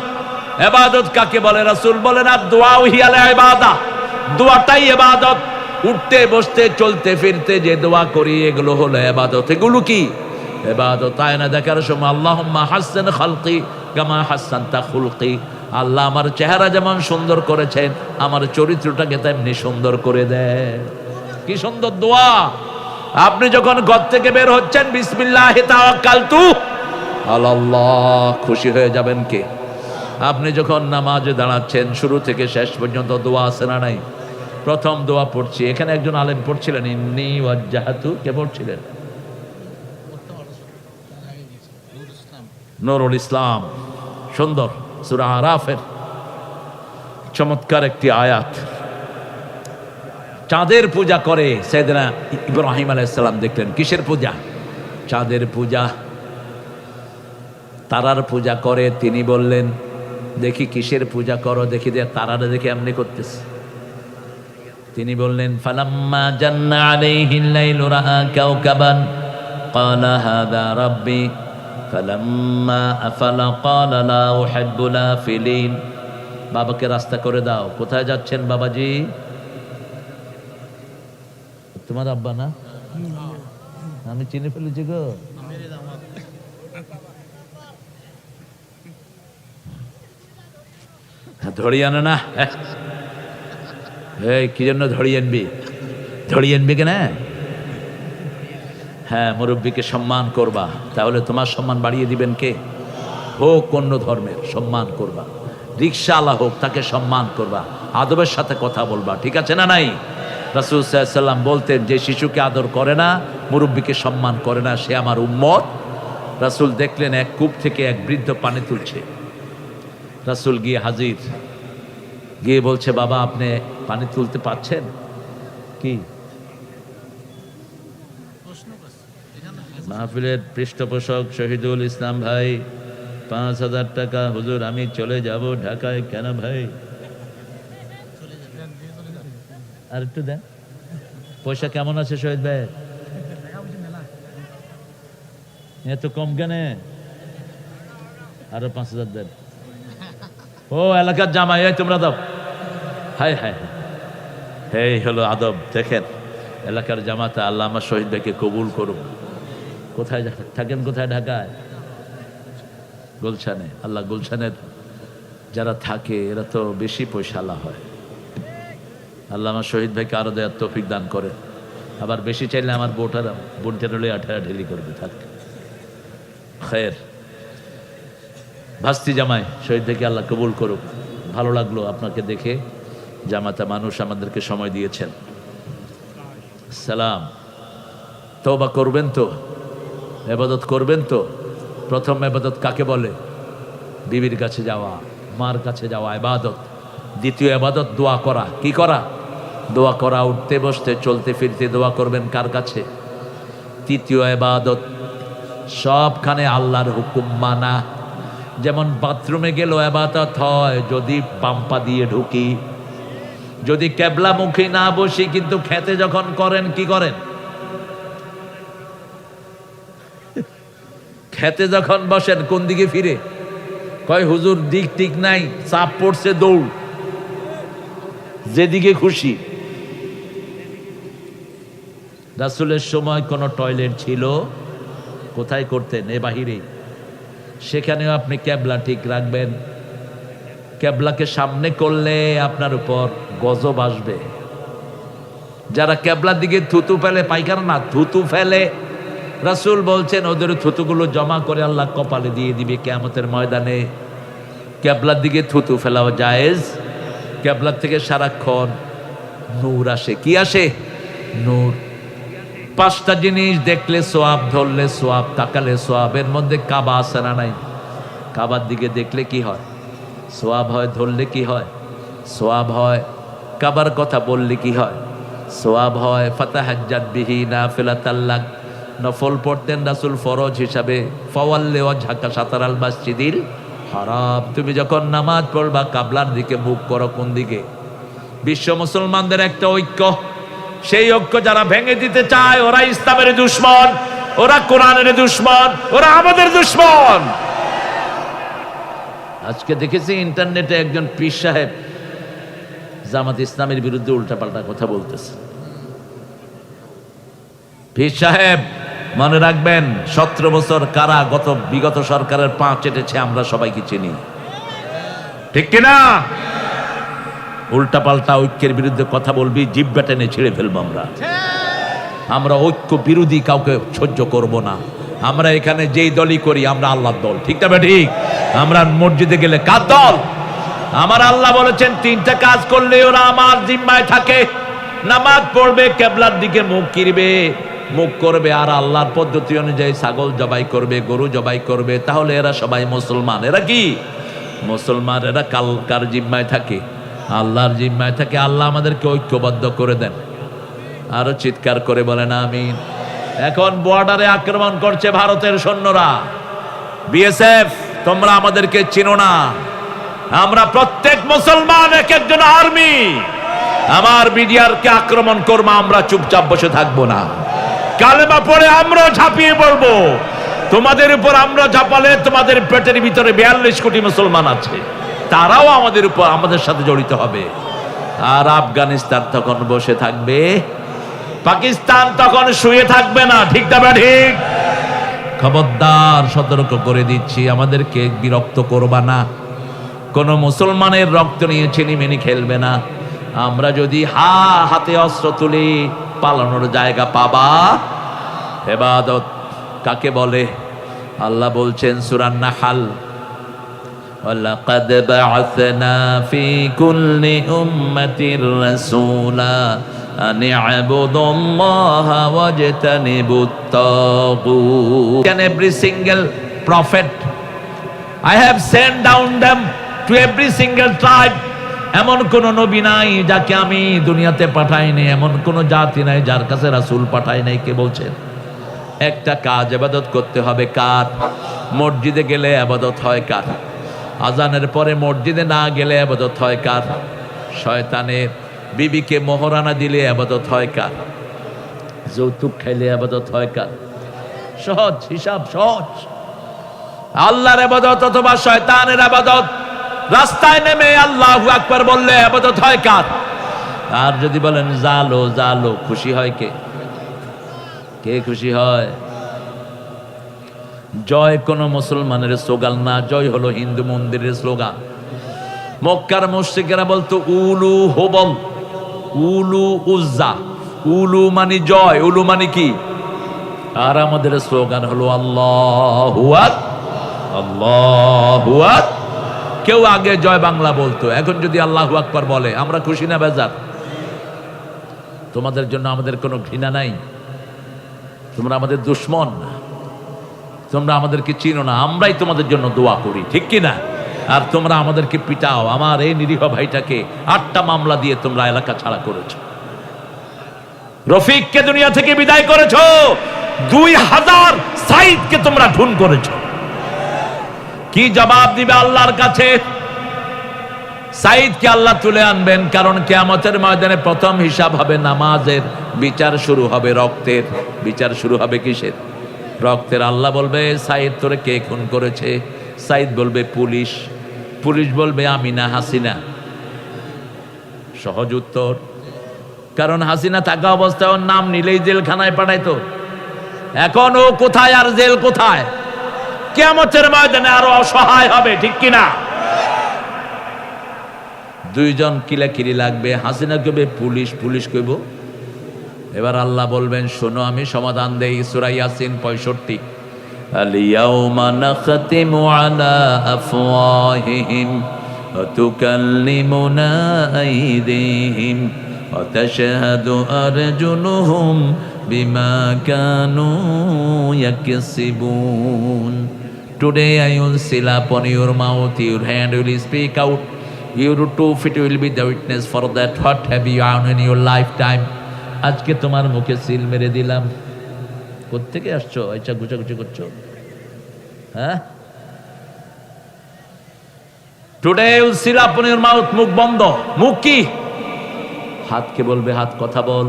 ইবাদত কাকে বলে? রাসূল বলেন আর দোয়া হিয়াল ইবাদা, দোয়াটাই ইবাদত। উঠতে বসতে চলতে ফিরতে যে দোয়া করি এগুলো হলো ইবাদত। এগুলো কি ইবাদত? আয়না দেখার সময় আল্লাহুম্মা হাসসিন খালকি কামা হাসসানতা খুলকি, আল্লাহ আমার চেহারা যেমন সুন্দর করেছেন আমার চরিত্রটাকে তেমনি সুন্দর করে দেন। কি সুন্দর দোয়া। আপনি যখন ঘর থেকে বের হচ্ছেন বিসমিল্লাহি তাওয়াক্কালতু আলাল্লাহ, খুশি হয়ে যাবেন কে? আপনি যখন নামাজে দাঁড়াচ্ছেন শুরু থেকে শেষ পর্যন্ত দোয়া আছে না নাই? প্রথম দোয়া পড়ছি, এখানে একজন আলেম পড়ছিলেন ইন্নী ওয়াজ্জাহাতু, কে পড়ছিলেন? নুরুল ইসলাম। সুন্দর, সূরা আরাফের চমৎকার একটি আয়াত। চাঁদের পূজা করে সাইয়েদনা ইব্রাহিম আলাইহিস সালাম দেখলেন। কিসের পূজা? চাঁদের পূজা। তারার পূজা করে। তিনি বললেন দেখি কিসের পূজা করো, দেখি যে তারারে দেখে এমনি করতেছে। তিনি বললেন ফালাম্মা জান্না আলাইহিল লাইলু রাআ কাওকাবান ক্বালা হাযা রাব্বি ফালাম্মা আফালা ক্বালা লা উহিব্বুল আফিলিন। বাবাকে রাস্তা করে দাও। কোথায় যাচ্ছেন বাবাজি? তোমার আব্বা না? আমি চিনে ফেলেছি গো। ধরি আনো না। এই কি জন্য ধরি আনবি? ধরি আনবি কেন? হ্যাঁ, মুরব্বীকে সম্মান করবা, তাহলে তোমার সম্মান বাড়িয়ে দিবেন কে? হোক অন্য ধর্মের, সম্মান করবা। রিকশাওয়ালা হোক, তাকে সম্মান করবা, আদবের সাথে কথা বলবা, ঠিক আছে না নাই? রাসূল সাল্লাল্লাহু আলাইহি ওয়াসাল্লাম বলতেন যে শিশুকে আদর করে না, মুরব্বীকে সম্মান করে না, সে আমার উম্মত। রাসূল দেখলেন এক কূপ থেকে এক বৃদ্ধ পানি তুলছে। রাসূল গিয়ে হাজির, গিয়ে বলছে বাবা আপনি পানি তুলতে পারছেন কি? মাহফিলের পৃষ্ঠপোষক শহীদুল ইসলাম ভাই 5000 টাকা। হুজুর আমি চলে যাব ঢাকায়। কেন ভাই? আর একটু দেন। পয়সা কেমন আছে শহীদ ভাই? এত কম কেন? আরো 5000 দেন। ও এলাকার জামাই, এই তোমরা দাও। হায় হায়, এই হলো আদব। দেখেন এলাকার জামাতা। আল্লাহ আমার শহীদ ভাইকে কবুল করুন। কোথায় থাকেন? কোথায়? ঢাকায় গুলশানে। আল্লাহ গুলশানের যারা থাকে এরা তো বেশি পয়সালা হয়। আল্লাহ আমার শহীদ ভাইকে আরো দেওয়ার তৌফিক দান করে। আবার বেশি চাইলে আমার বোনটার হলে ঢেলি করবে। থাক খের। ভাস্তি জামাই শহীদ ভাইকে আল্লাহ কবুল করুক। ভালো লাগলো আপনাকে দেখে। জামাতা মানুষ আমাদেরকে সময় দিয়েছেন। সালাম। তওবা করবেন তো, ইবাদত করবেন তো। প্রথম ইবাদত কাকে বলে? বিবির কাছে যাওয়া, মার কাছে যাওয়া ইবাদত। দ্বিতীয় ইবাদত দোয়া করা। কি করা? দোয়া করা। উঠতে বসতে চলতে ফিরতে দোয়া করবেন কার কাছে? তৃতীয় ইবাদত সবখানে আল্লাহর হুকুম মানা। যেমন বাথরুমে গেল ইবাদত হয় যদি পাম্পা দিয়ে ঢুকি, যদি কেবলামুখী না বসি। কিন্তু খেতে যখন করেন কি করেন? খেতে যখন বসেন কোন দিকে ফিরে? কয় হুজুর দিক ঠিক নাই, চাপ পড়ছে, দৌড় যেদিকে খুশি। রাসূলের সময় কোন টয়লেট ছিল? কোথায় করতেন? এ বাহিরে। সেখানেও আপনি কেবলা ঠিক রাখবেন। কেবলাকে সামনে করলে আপনার উপর গজব আসবে। যারা কেবলার দিকে থুতু ফেলে, পায়খানা না, থুতু ফেলে, রাসূল বলছেন ওদের থুতুগুলো জমা করে আল্লাহ কপালে দিয়ে দিবে কিয়ামতের ময়দানে। কেবলার দিকে থুতু ফেলাও জায়েজ। কেবলার থেকে সারাক্ষণ নূর আসে। কি আসে? নূর। পাঁচটা জিনিস দেখলে সোয়াব, ধরলে সোয়াব, তাকালে সোয়াব। এর মধ্যে কাবা আছে না নাই? কাবার দিকে দেখলে কি হয়? সোয়াব হয়। ধরলে কি হয়? সোয়াব হয়। কাবার কথা বললে কি হয়? সোয়াব হয়। ফাতাহাজ্জাত বিহি নাফিলাতাল লাক, নফল পড়তেন রাসূল ফরজ হিসাবে। ফাওয়াল্লি ওয়াজহাকা শাতরাল মাসজিদিল হারাম। তুমি যখন নামাজ পড়বা কাবলার দিকে মুখ করো। কোন দিকে? বিশ্ব মুসলমানদের একটা ঐক্য, সেই ঐক্য যারা ভেঙে দিতে চায় ওরা ইসলামের দুশমন, ওরা কোরআনের দুশমন, ওরা আমাদের দুশমন। আজকে দেখেছি ইন্টারনেটে একজন পীর সাহেব জামাত ইসলামের বিরুদ্ধে উল্টাপাল্টা কথা বলতেছে। পীর সাহেব মনে রাখবেন 17 বছর কারা বিগত সরকারের পা চেটেছে, আমরা সবাইকে চিনি, ঠিক কিনা? উল্টাপাল্টা ঐক্যের বিরুদ্ধে কথা বলবি, জিহ্বা টেনে ছিঁড়ে ফেলবো। আমরা ঐক্য বিরোধী কাউকে সহ্য করব না। আমরা এখানে যেই দলই করি আমরা আল্লাহর দল, ঠিক না? ঠিক। আমরা মসজিদে গেলে কার দল? আমার আল্লাহ বলেছেন 3টা কাজ করলে ওরা আমার জিম্মায় থাকে। নামাজ পড়বে, কেবলার দিকে মুখ করবে, আর আল্লাহর পদ্ধতি অনুযায়ী ছাগল জবাই করবে, গরু জবাই করবে। তাহলে এরা সবাই মুসলমান। এরা কি মুসলমান? এরা কার জিম্মায় থাকে? আল্লাহর জিম্মায় থাকে। আল্লাহ আমাদেরকে ঐক্যবদ্ধ করে দেন। আরো চিৎকার করে বলেন আমিন। এখন বর্ডারে আক্রমণ করছে ভারতের সৈন্যরা, বিএসএফ। তোমরা আমাদেরকে চিনো না, আমরা প্রত্যেক মুসলমান এক একজন আর্মি। আমার বিডিআরকে আক্রমণ করবো, আমরা চুপচাপ বসে থাকবো না। কালেমা পড়ে আমরা ঝাঁপিয়ে পড়বো। তোমাদের উপর আমরা ঝাঁপালে তোমাদের পেটের ভিতরে 42 কোটি মুসলমান আছে, তারাও আমাদের সাথে জড়িত হবে। আর আফগানিস্তান তখন বসে থাকবে, পাকিস্তান তখন শুয়ে থাকবে না, ঠিক না? ঠিক। খবরদার, সতর্ক করে দিচ্ছি, আমাদেরকে বিরক্ত করবা না। কোন মুসলমানের রক্ত নিয়ে ছিনিমিনি খেলবে না। আমরা যদি হাতে অস্ত্র তুলি, পালানোর জায়গা পাবা। ইবাদত কাকে বলে? আল্লাহ বলছেন সূরা নাহল, ওয়ালাকাদ বা'আসনা ফি কুল্লি উম্মাতির রাসূলা আন ই'বুদুল্লাহা ওয়াজতানিবুত তাগুত। And every single prophet I have sent down them to every single tribe. এমন কোন নবী নাই যাকে আমি দুনিয়াতে পাঠাইনি, এমন কোন জাতি নাই যার কাছে রাসূল পাঠাই নাই। কে বলছেন? একটা কাজ, ইবাদত করতে হবে কার? মসজিদে গেলে ইবাদত হয় কার? আজানের পরে মসজিদে না গেলে ইবাদত হয় কার? শয়তানের। বিবিকে মোহরানা দিলে ইবাদত হয় কার? যৌতুক খাইলে ইবাদত হয় কার? সহজ হিসাব, সহজ। আল্লাহর ইবাদত অথবা শয়তানের ইবাদত। রাস্তায় নেমে আল্লাহু আকবার বললে ইবাদত হয় কার? আর যদি বলেন জালো জালো, খুশি হয় কে? কে খুশি হয়? জয় কোন মুসলমানের স্লোগান না, জয় হলো হিন্দু মন্দিরের স্লোগান। মক্কার মুশরিকেরা বলতো উলু হুবল, উলু উজ্জা। উলু মানে জয়, উলু মানে কি? আর আমাদের স্লোগান হলো আল্লাহু আকবার, আল্লাহু আকবার। কেউ আগে জয় বাংলা বলতো, এখন যদি আল্লাহু আকবার বলে আমরা খুশি না বেজার? তোমাদের জন্য আমাদের কোনো ঘৃণা নাই। তোমরা আমাদের দুশ্মন না, তোমরা আমাদেরকে চিনো না, আমরাই তোমাদের জন্য দোয়া করি, ঠিক কি না? আর তোমরা আমাদেরকে পিটাও। আমার এই নিরীহ ভাইটাকে 8টা মামলা দিয়ে তোমরা এলাকা ছাড়া করেছো, রফিককে দুনিয়া থেকে বিদায় করেছো, 2000 সাইদকে তোমরা খুন করেছো। কি জবাব দিবে আল্লাহর কাছে? সাইদকে আল্লাহ তুলে আনবেন, কারণ কিয়ামতের ময়দানে প্রথম হিসাব হবে নামাজের, বিচার শুরু হবে রক্তের। বিচার শুরু হবে কিসের? রক্তের। আল্লাহ বলবে সাইদ তোরে কে খুন করেছে? সাইদ বলবে পুলিশ। পুলিশ বলবে আমি না, হাসিনা। সহজ উত্তর, কারণ হাসিনা থাকা অবস্থায় ওর নাম নিলেই জেলখানায় পাঠাইতো। এখন ও কোথায় আর জেল কোথায়? কিয়ামতের ময়দানে আরো অসহায় হবে, ঠিক কিনা? দুইজন কিলাকিলি লাগবে, হাসিনা কইবে পুলিশ, পুলিশ কইব। এবার আল্লাহ বলবেন শোনো আমি সমাধান দেই। সূরা ইয়াসিন 65, আল-ইয়াওমা নাখতিমু আলা আফওয়াহিহিম ওয়া তুকাল্লিমুনা আইদিহিম ওয়া তাশহাদু আরজুলুহুম বিমা Kanu ইয়াকসিবুন। Today I will seal upon your mouth, your hand will speak out, your 2 feet will be the witness for that what have you done in your lifetime. আজকে তোমার মুখে সিল মেরে দিলাম। কোত্থেকে আসছো? আচ্ছা গুছাগুছি করছো, হ্যাঁ? Today I will seal upon your mouth, মুখ বন্ধ। মুখ কি? হাতকে বলবে হাত কথা বল।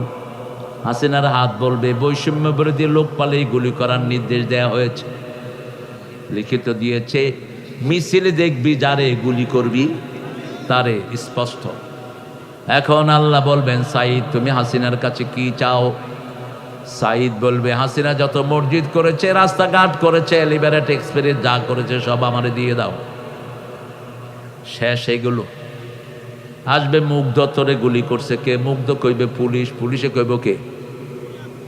হাসিনার হাত বলবে বৈষম্য বিরোধী লোক পালেই গুলি করার নির্দেশ দেয়া হয়েছে, লিখিত দিয়েছে। মিছিলে দেখবি যারে গুলি করবি তারে, স্পষ্ট। এখন আল্লাহ বলবেন সাইদ তুমি হাসিনার কাছে কি চাও? সাইদ বলবে হাসিনা যত মসজিদ করেছে, রাস্তাঘাট করেছে, লিবারেট এক্সপ্রেস যা করেছে সব আমারে দিয়ে দাও। শেষ এগুলো। আসবে মুগ্ধ, তোরে গুলি করছে কে? মুগ্ধ কইবে পুলিশ, পুলিশে কইব কে?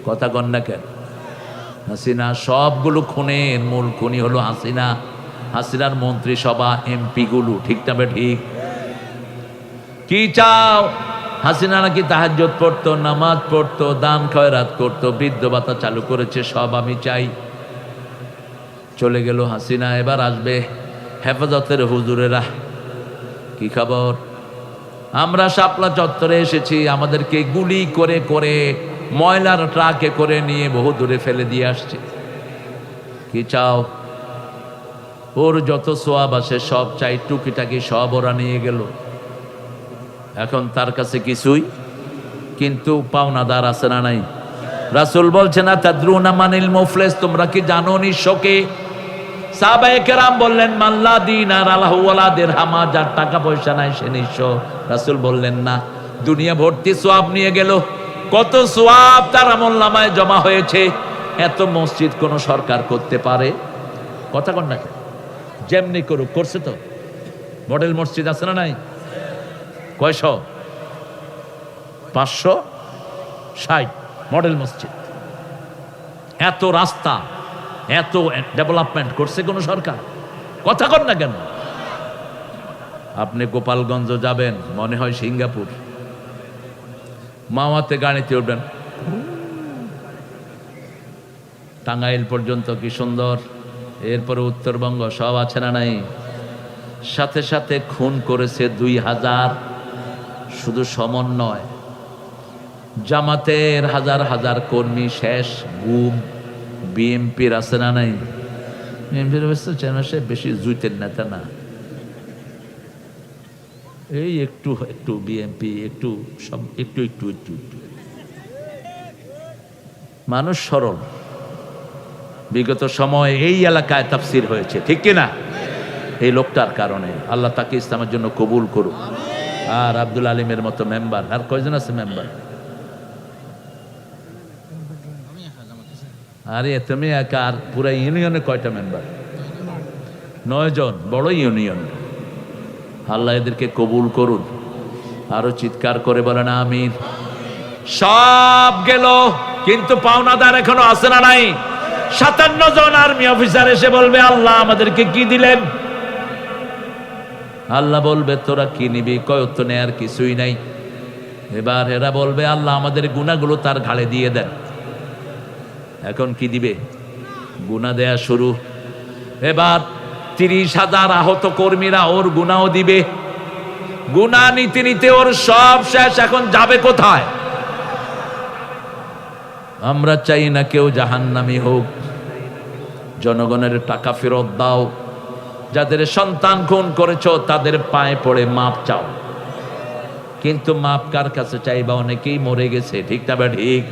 কথা কন না কেন? হাসিনা। সবগুলো খুনের মূল খুনি হলো হাসিনা, হাসিনার মন্ত্রিসভা, এমপি গুলো, ঠিক না? ঠিক। কি চাও? হাসিনা নাকি তাহাজ্জুদ পড়তো, নামাজ পড়তো, দান খয়রাত করতো, বৃদ্ধ ভাতা চালু করেছে, সব আমি চাই। চলে গেল হাসিনা। এবার আসবে হেফাজতের হুজুরেরা। কি খবর? আমরা শাপলা চত্বরে এসেছি, আমাদেরকে গুলি করে করে ময়লার ট্রাকে করে নিয়ে বহু দূরে ফেলে দিয়ে আসছে। কি চাও? ওর যত সোয়াব আসে সব চাই, টুকিটাকি সব ওরা নিয়ে গেল। এখন তার কাছে কিছুই, কিন্তু পাওনাদার আছে না নাই? রাসূল বলছেন না তাদরুনা মানিল মুফলিস, তোমরা কি জানো নিঃস্বকে? সাহাবায়ে কেরাম বললেন মাল্লা দিনার আলাহু ওয়ালা দিরহাম, যার টাকা পয়সা নাই সে নিঃস্ব। রাসূল বললেন না, দুনিয়া ভর্তি সোয়াব নিয়ে গেল। কত সোয়াব তার আমলনামায় জমা হয়েছে। এত মসজিদ কোন সরকার করতে পারে? কথা কন না, যেমনি করুক করছে তো। মডেল মসজিদ আছে না নাই? কয়শ? 560 মডেল মসজিদ। এত রাস্তা, এত ডেভেলপমেন্ট করছে কোন সরকার? কথা কন না কেন? আপনি গোপালগঞ্জ যাবেন, মনে হয় সিঙ্গাপুর। মাওয়াতে গাড়িতে উঠবেন, টাঙ্গাইল পর্যন্ত কি সুন্দর। এরপরে উত্তরবঙ্গ, সব আছে না নাই? সাথে সাথে খুন করেছে 2000। শুধু সমন্বয়, জামাতের হাজার হাজার কর্মী শেষ, গুম। বিএনপির আছে না নাই? বিএনপির অবস্থা চেনাশে বেশি জুইতের নেতা না, এই একটু একটু বিএনপি, একটু সব একটু একটু একটু একটু। মানুষ সরল। বিগত সময় এই এলাকায় তাফসির হয়েছে, ঠিক কিনা? এই লোকটার কারণে আল্লাহ তাকে ইসলামের জন্য কবুল করুক। আর আব্দুল আলিমের মতো মেম্বার, আর কয়জন আছে মেম্বার? আরে তুমি একা, আর পুরা ইউনিয়নে কয়টা মেম্বার? 9 জন, বড় ইউনিয়ন। আল্লাহ এদেরকে কবুল করুন। আরো চিৎকার করে বলেন আমিন। সব গেল, কিন্তু পাওনাদার এখনো আছে না নাই? 57 জন আর্মি অফিসার এসে বলবে আল্লাহ আমাদেরকে কি দিলেন? আল্লাহ বলবে তোরা কি নিবি? কয় তো নেয়ার কিছুই নাই। এবার এরা বলবে আল্লাহ আমাদের গুনাহগুলো তার ঘাড়ে দিয়ে দেন। এখন কি দিবে? গুনাহ দেয়া শুরু। এবার 30,000 আহত কর্মীরা ওর গুনাও দিবে। গুনাহ নিতে নিতে ওর সব শেষ। এখন যাবে কোথায়? আমরা চাই না কেউ জাহান্নামী হোক। জনগণের টাকা ফেরত দাও। যাদের সন্তান খুন করেছো তাদের পায়ে পড়ে মাপ চাও। কিন্তু মাপ কার কাছে চাইবা? অনেকেই মরে গেছে, ঠিক না? ঠিক।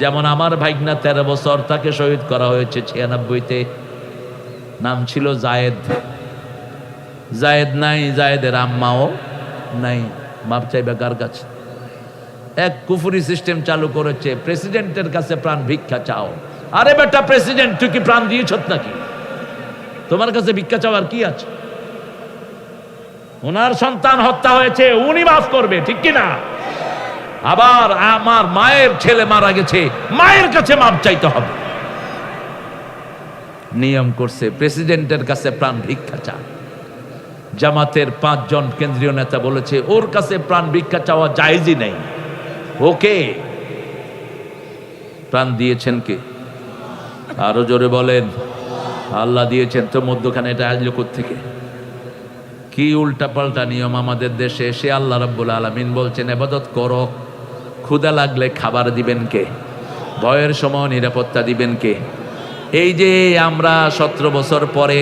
যেমন আমার ভাইগনা 13 বছর, তাকে শহীদ করা হয়েছে 96-তে। নাম ছিল জায়েদ। জায়েদ নাই, জায়েদের আম্মাও নাই। মাপ চাইবা কার কাছে? এক কুফরি সিস্টেম চালু করেছে, প্রেসিডেন্টের কাছে প্রাণ ভিক্ষা চাও। আরে বেটা প্রেসিডেন্ট, তুই কি প্রাণ দিয়েছ নাকি? তোমার কাছে ভিক্ষা চাওয়ার কি আছে? ওনার সন্তান হত্যা হয়েছে, উনি মাফ করবে, ঠিক কি না? আবার আমার মায়ের ছেলে মারা গেছে, মায়ের কাছে মাপ চাইতে হবে। নিয়ম করছে প্রেসিডেন্টের কাছে প্রাণ ভিক্ষা চা। জামাতের 5 জন কেন্দ্রীয় নেতা বলেছে ওর কাছে প্রাণ ভিক্ষা চাওয়া জায়েজই নেই। ওকে প্রাণ দিয়েছেন কে? আরো জোরে বলেন। আল্লাহ দিয়েছেন। তো মধ্যখানে এটা আসলো কোত্থেকে? কি উল্টাপাল্টা নিয়ম আমাদের দেশে। সে আল্লাহ রাব্বুল আলামিন বলছেন ইবাদত করো। ক্ষুধা লাগলে খাবার দিবেন কে? ভয়ের সময় নিরাপত্তা দিবেন কে? এই যে আমরা 17 বছর পরে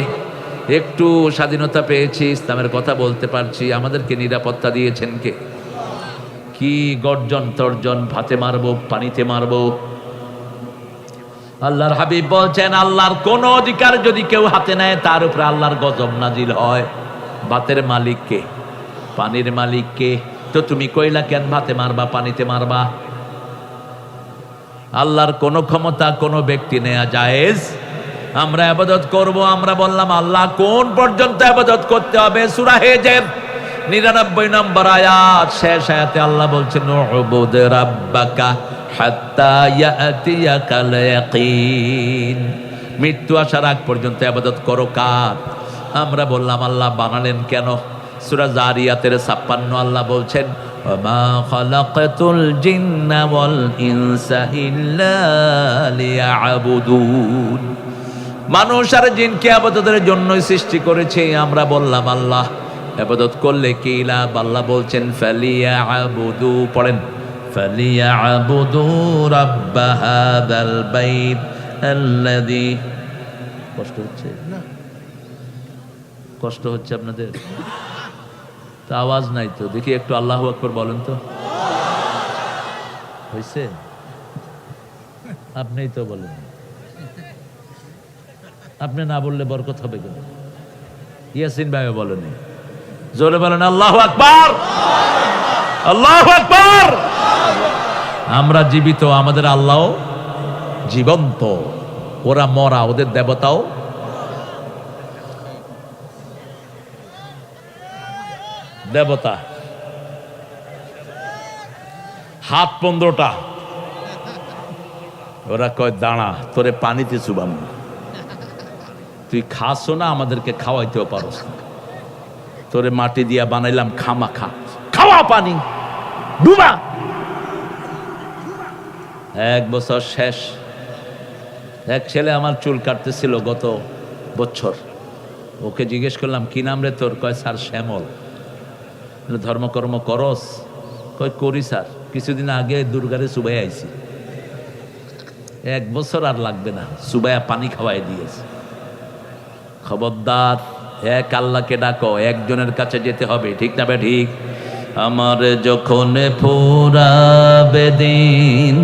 একটু স্বাধীনতা পেয়েছি, ইসলামের কথা বলতে পারছি, আমাদেরকে নিরাপত্তা দিয়েছেন কে? কি গর্জন তর্জন, ভাতে মারবো, পানিতে মারবো? আল্লাহর হাবিব বলছেন আল্লাহর কোন অধিকার যদি কেউ হাতে নেয় তার উপরে আল্লাহর গজব নাজিল হয়। ভাতের মালিক কে? পানির মালিক কে? তো তুমি কইলা কেন ভাতে মারবা, পানিতে মারবা? আল্লাহর কোন ক্ষমতা কোন ব্যক্তি নেয়া জায়েজ। আমরা ইবাদত করব। আমরা বললাম আল্লাহ কোন পর্যন্ত ইবাদত করতে হবে? সূরা হিজর 99 নম্বর আয়াত, শেষ আয়াতে আল্লাহ বলছেন উবুদ রাব্বাকা হাত্তা ইয়াতিয়াকাল ইয়াকিন। মৃত্যু আসার আগ পর্যন্ত ইবাদত করো। কার? আমরা বললাম আল্লাহ বানালেন কেন? সূরা জারিয়াতের 56 আল্লাহ বলছেন ওমা খালাকাতুল জিন্না ওয়াল ইনসা ইল্লা লিয়াবুদুন। মানুষ আর জিনকে ইবাদতের জন্যই সৃষ্টি করেছে। আমরা বললাম আল্লাহ ইবাদত করলে কি লাভ? আল্লাহ বলছেন ফালিয়াবুদু, পড়েন ফালিয়াবুদু রাব্ব হাযাল বাইত আল্লাযী। কষ্ট হচ্ছে না? কষ্ট হচ্ছে আপনাদের? তো আওয়াজ নাই তো, দেখি একটু আল্লাহু আকবার বলেন তো। হইছে? আপনিই তো বলেন। আপনি না বললে বরকত হবে কেন? ইয়াসিন ভাই বলেন, জোরে বলেন আল্লাহু আকবার, আল্লাহু আকবার। আমরা জীবিত, আমাদের আল্লাহ জীবন্ত। ওরা মরা, ওদের দেবতাও দেবতা। হাত 15টা। ওরা কয় দাঁড়া, তোরে পানিতে চুবামু। তুই খাসো না, আমাদেরকে খাওয়াইতেও পারোস না। তোরে মাটি দিয়া বানাইলাম খামা খা, খাওয়া পানি ডুবা। 1 বছর শেষ। এক ছেলে আমার চুল কাটতেছিল গত বছর। ওকে জিজ্ঞেস করলাম কি নাম রে তোর? কয় স্যার শ্যামল। ধর্মকর্ম করস? কয় করি স্যার। কিছুদিন আগে দুর্গারে সুবাই আইছি। 1 বছর আর লাগবে না, সুবাইয়া পানি খাওয়াই দিয়েছে। খবরদার, এক আল্লাহকে ডাকো, একজনের কাছে যেতে হবে, ঠিক না বে ঠিক? আমার যখন ফুরাবে দিন,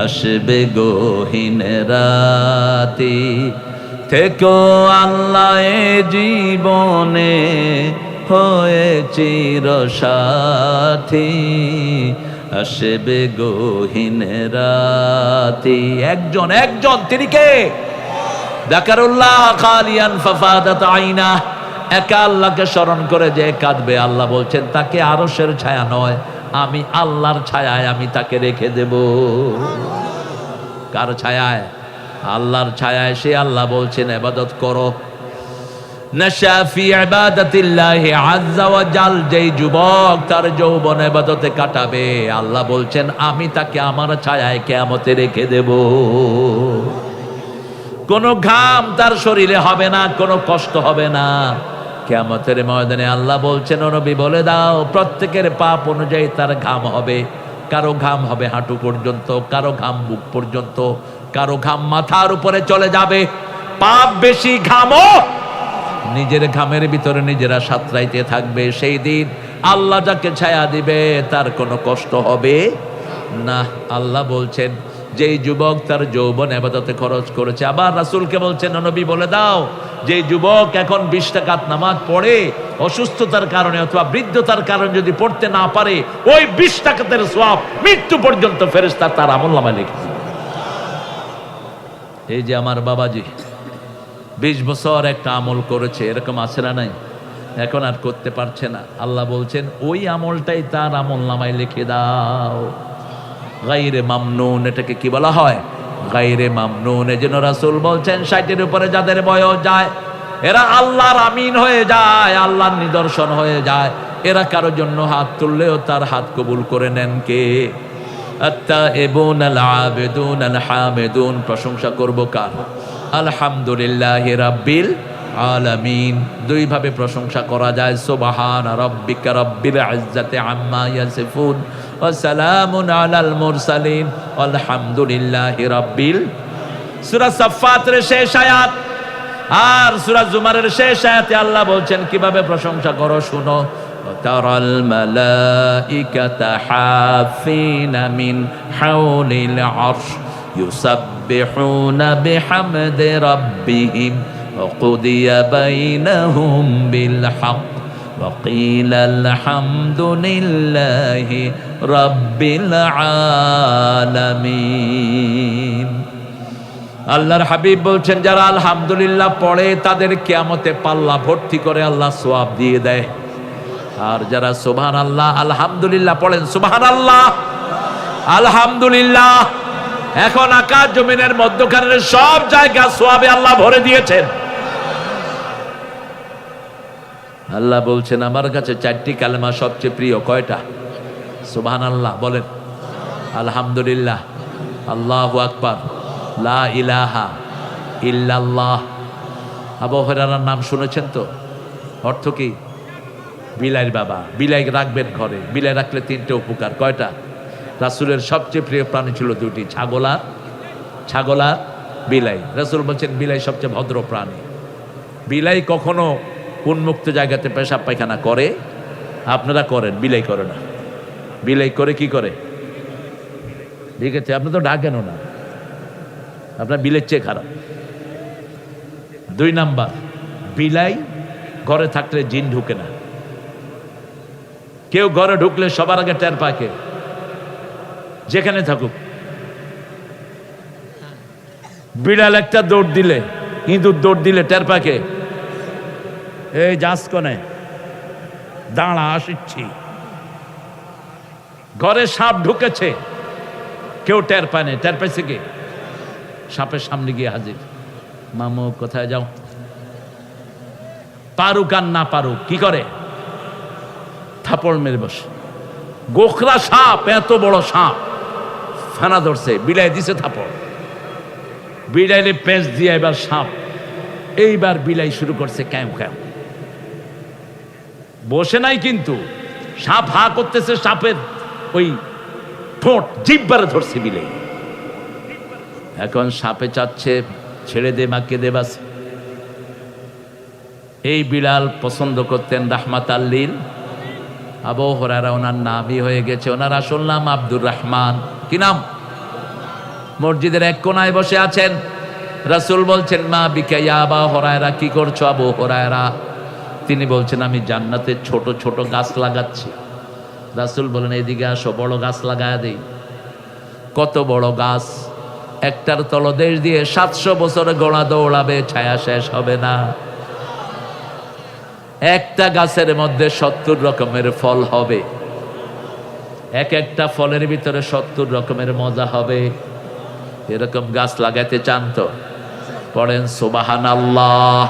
আসবে গহীন রাতে, থেকো আল্লাহ জীবনে হয়ে চির সাথী, আসবে গহীন রাতে। একজন একজন, তিনি কে? যাকারুল্লাহ খালিয়ান ফাফাদাত আইনা। একা আল্লাহকে স্মরণ করে যে কাঁদবে, আল্লাহ বলছেন তাকে আরশের ছায়া নয়, আমি আল্লাহর ছায়ায় আমি তাকে রেখে দেব। কার ছায়ায়? আল্লাহর ছায়ায়। সে আল্লাহ বলছেন ইবাদত করো। নাশা ফি ইবাদাতিল্লাহি আযজা ওয়া জাল, যেই যুবক তার যৌবন ইবাদতে কাটাবে, আল্লাহ বলছেন আমি তাকে আমার ছায়ায় কিয়ামতে রেখে দেব। কোনো ঘাম তার শরীরে হবে না, কোনো কষ্ট হবে না। কিয়ামতের ময়দানে আল্লাহ বলছেন, ও নবী বলে দাও, প্রত্যেকের পাপ অনুযায়ী তার ঘাম হবে। কারো ঘাম হবে হাঁটু পর্যন্ত, কারো ঘাম বুক পর্যন্ত, কারো ঘাম মাথার উপরে চলে যাবে। পাপ বেশি, ঘামও নিজের ঘামের ভিতরে নিজেরা সাঁতরাইতে থাকবে। সেই দিন আল্লাহ যাকে ছায়া দিবে তার কোনো কষ্ট হবে না। আল্লাহ বলছেন যেই যুবক তার যৌবন ইবাদতে খরচ করেছে। আবার রাসূলকে বলছেন, নবী বলে দাও, যে যুবক এখন 20 রাকাত নামাজ পড়ে অসুস্থতার কারণে অথবা বৃদ্ধতার কারণে যদি পড়তে না পারে, ওই 20 রাকাতের সওয়াব মৃত্যু পর্যন্ত ফেরেশতা তার আমলনামায় লিখে দিবে। এই যে আমার বাবাজি 20 বছর একটা আমল করেছে, এরকম আছে না নাই? এখন আর করতে পারছে না। আল্লাহ বলছেন ওই আমলটাই তার আমলনামায় লিখে দাও। গায়রে মামনুন, এটাকে কি বলা হয়? গায়রে মামনুন। এজন্য রাসূল বলছেন 60-এর উপরে যাদের বয়স যায় এরা আল্লাহর আমিন হয়ে যায়, আল্লাহর নিদর্শন হয়ে যায়। এরা কারো জন্য হাত তুললেও তার হাত কবুল করে নেন কে? আত-তাইবুন আল-আবিদুন আল-হামিদুন। প্রশংসা করব কার? আলহামদুলিল্লাহি রাব্বিল আলামিন। দুই ভাবে প্রশংসা করা যায়, সুবহান রাব্বিকা রাব্বিল ইজ্জাতি আম্মা ইয়াসিফুন ওয়া সালামুন আলাল মুরসালিন আলহামদুলিল্লাহি রাব্বিল। সূরা সাফফাতের শেষ আয়াত আর সূরা জুমারের শেষ আয়াতে আল্লাহ বলছেন কিভাবে প্রশংসা করো, শুনো। তারাল মালাইকাতা হাফিনা মিন হাওলিল আরশ ইউসাব্বিহুনা বিহামদি রাব্বিহিম ওয়া কুদিয়া বাইনাহুম বিল হক ওয়া ক্বিলা আলহামদুলিল্লাহি রাব্বিল আলামিন। আল্লাহর হাবিব বলছেন যারা আলহামদুলিল্লাহ পড়ে তাদের কিয়ামতে পাল্লা ভর্তি করে আল্লাহ সওয়াব দিয়ে দেয়। আর যারা সুবহানাল্লাহ আলহামদুলিল্লাহ পড়েন, সুবহানাল্লাহ আলহামদুলিল্লাহ, এখন আকাশ জমিনের মধ্যখানের সব জায়গা সওয়াবে আল্লাহ ভরে দিয়েছেন। আল্লাহ বলছেন আমার কাছে 4টি কালেমা সবচেয়ে প্রিয়। কয়টা? সুবহানাল্লাহ বলেন, আলহামদুলিল্লাহ, আল্লাহু আকবার, লা ইলাহা ইল্লাল্লাহ। আবু হুরায়রার নাম শুনেছেন তো? অর্থ কি? বিলাইয়ের বাবা। বিলাই রাখবেন ঘরে। বিলাই রাখলে 3টে উপকার। কয়টা? রাসূলের সবচেয়ে প্রিয় প্রাণী ছিল 2টি, ছাগল আর বিলাই। রাসূল বলছেন বিলাই সবচেয়ে ভদ্র প্রাণী। বিলাই কখনো উন্মুক্ত জায়গাতে পেশাব পায়খানা করে? আপনারা করেন, বিলাই করে না। বিলাই করে কি করে? ঠিক আছে, আপনি তো ডাকেনও না, আপনার বিলের চেয়ে খারাপ। 2 নাম্বার, বিলাই ঘরে থাকলে জিন ঢুকে না। কেউ ঘরে ঢুকলে সবার আগে টের পাকে, যেখানে থাকুক। বিড়াল একটা দৌড় দিলে, ইঁদুর দৌড় দিলে টের পাকে, এই যাস কনে, দাঁড়া আসিচ্ছি। ঘরে সাপ ঢুকেছে, কেউ টের পায় না, টের পাইছে কি? সাপের সামনে গিয়ে হাজির, মামু কোথায় যাও? পারুক আর না পারুক কি করে? থাপড় মেরে বসে। গোখরা সাপ, এত বড় সাপ, ফেনা ধরছে, বিলাই দিছে থাপড়। বিড়াইলে পেঁচ দিয়ে এবার সাপ, এইবার বিলাই শুরু করছে ক্যাম ক্যাম। বসে নাই কিন্তু, সাপ হা করতেছে, সাপের ওই ঠোঁট জিহ্বারে ধরছে বিলাই। এখন সাপে চাচ্ছে ছেড়ে দে, মাকে দে, বাস। এই বিড়াল পছন্দ করতেন রাহমাতাল লিল। আবু হুরায়রা ওনার নামই হয়ে গেছে। ওনার আসল নাম আব্দুর রহমান। কি নাম? মসজিদের এক কোনায় বসে আছেন। রাসূল বলছেন মা বিকা ইয়া আবু হুরায়রা, কি করছো আবু হুরায়রা? তিনি বলছেন আমি জান্নাতে ছোট ছোট গাছ লাগাচ্ছি। রাসূল বলেন এদিকে আসো, বড় গাছ লাগায়া দেই। কত বড় গাছ! একটার তলদেশ দিয়ে 700 বছর ঘোড়া দৌড়াবে, ছায়া শেষ হবে না। একটা গাছের মধ্যে 70 রকমের ফল হবে। এক একটা ফলের ভিতরে 70 রকমের মজা হবে। এরকম গাছ লাগাইতে চান তো? পড়েন সুবহানাল্লাহ।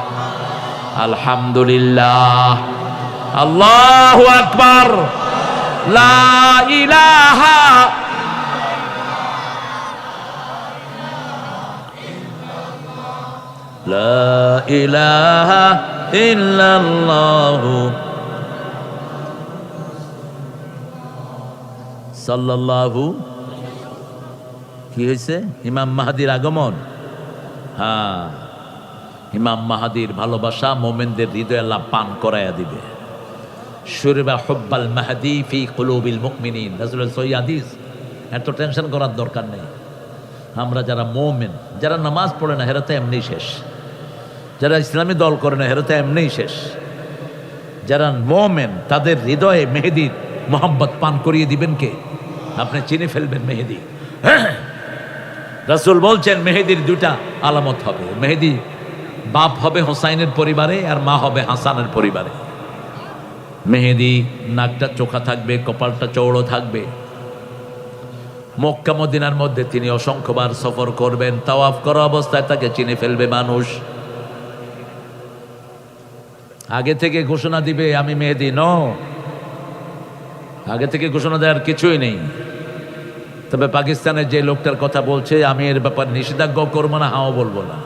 আলহামদুলিল্লাহ, আল্লাহু আকবার, লা ইলাহা, লা ইলাহা ইল্লাল্লাহু সাল্লাল্লাহু। কি হয়েছে? ইমাম মাহাদির আগমন। হ্যাঁ, ইমাম মাহাদির ভালোবাসা মোমেনদের হৃদয়ে আল্লাহ পান করাইয়া দিবে। শুরবা হুব্বাল মাহদি ফি কুলুবিল মুমিনিন, রাসূলের সহিহ হাদিস। এত টেনশন করার দরকার নেই। আমরা যারা মোমেন, যারা নামাজ পড়ে না হেরা তো এমনি শেষ, যারা ইসলামী দল করে না হেরা তো এমনি শেষ। যারা মোমেন তাদের হৃদয়ে মেহেদির মোহাম্মত পান করিয়ে দিবেন কে? আপনি চিনে ফেলবেন মেহেদি। রাসূল বলছেন মেহেদির দুটা আলামত হবে। মেহেদি বাপ হবে হোসাইনের পরিবারে, আর মা হবে হাসানের পরিবারে। মেহেদি নাকটা চোখা থাকবে, কপালটা চৌড়ো থাকবে। মক্কা মদিনার মধ্যে তিনি অসংখ্যবার সফর করবেন। তাওয়াফ করা অবস্থায় তাকে চিনে ফেলবে মানুষ। আগে থেকে ঘোষণা দিবে আমি মেহেদি ন, আগে থেকে ঘোষণা দেওয়ার কিছুই নেই। তবে পাকিস্তানের যে লোকটার কথা বলছে আমি এর ব্যাপার নিষেধাজ্ঞা করবো না, হাও বলবো না।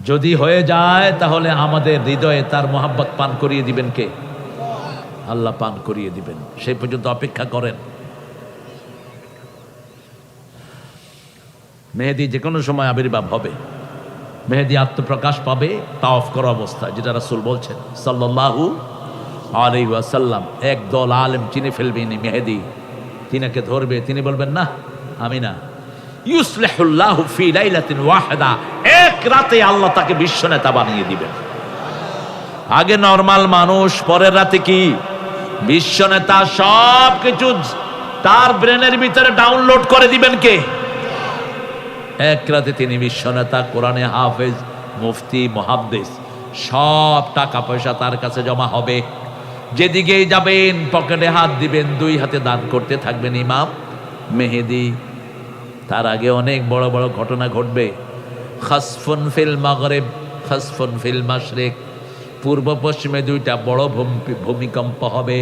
যদি হয়ে যায় তাহলে আমাদের হৃদয়ে তার মোহাব্বত পান করিয়ে দিবেন কে? আল্লাহ পান করিয়ে দিবেন। সেই পর্যন্ত অপেক্ষা করেন। মেহেদি যে কোনো সময় আবির্ভাব হবে। মেহেদি আত্মপ্রকাশ পাবে তাওয়াফ করা অবস্থা, যেটা রাসূল বলছেন সাল্লাল্লাহু আলাইহি ওয়াসাল্লাম। একদল আলেম চিনে ফেলবেন মেহেদি, তিনাকে ধরবে, তিনি বলবেন না আমি না। ইউসলিহুল্লাহু ফি লাইলাতিন ওয়াহিদা, এক রাতে আল্লাহ তাকে বিশ্ব নেতা বানিয়ে দিবেন। আগে নরমাল মানুষ, পরের রাতে কি বিশ্ব নেতা। সব কিছু তার ব্রেনের ভিতরে ডাউনলোড করে দিবেন কে? এক রাতে তিনি বিশ্ব নেতা, কোরআনে হাফেজ, মুফতি, মুহাদ্দিস, সব টাকা পয়সা তার কাছে জমা হবে। যেদিকেই যাবেন পকেটে হাত দিবেন, দুই হাতে দান করতে থাকবেন ইমাম মেহেদি। তার আগে অনেক বড় বড় ঘটনা ঘটবে। খাসফুন ফিল মাগরিব, খাসফুন ফিল মাশরিক, পূর্ব পশ্চিমে দুইটা বড় ভূমিকম্প হবে।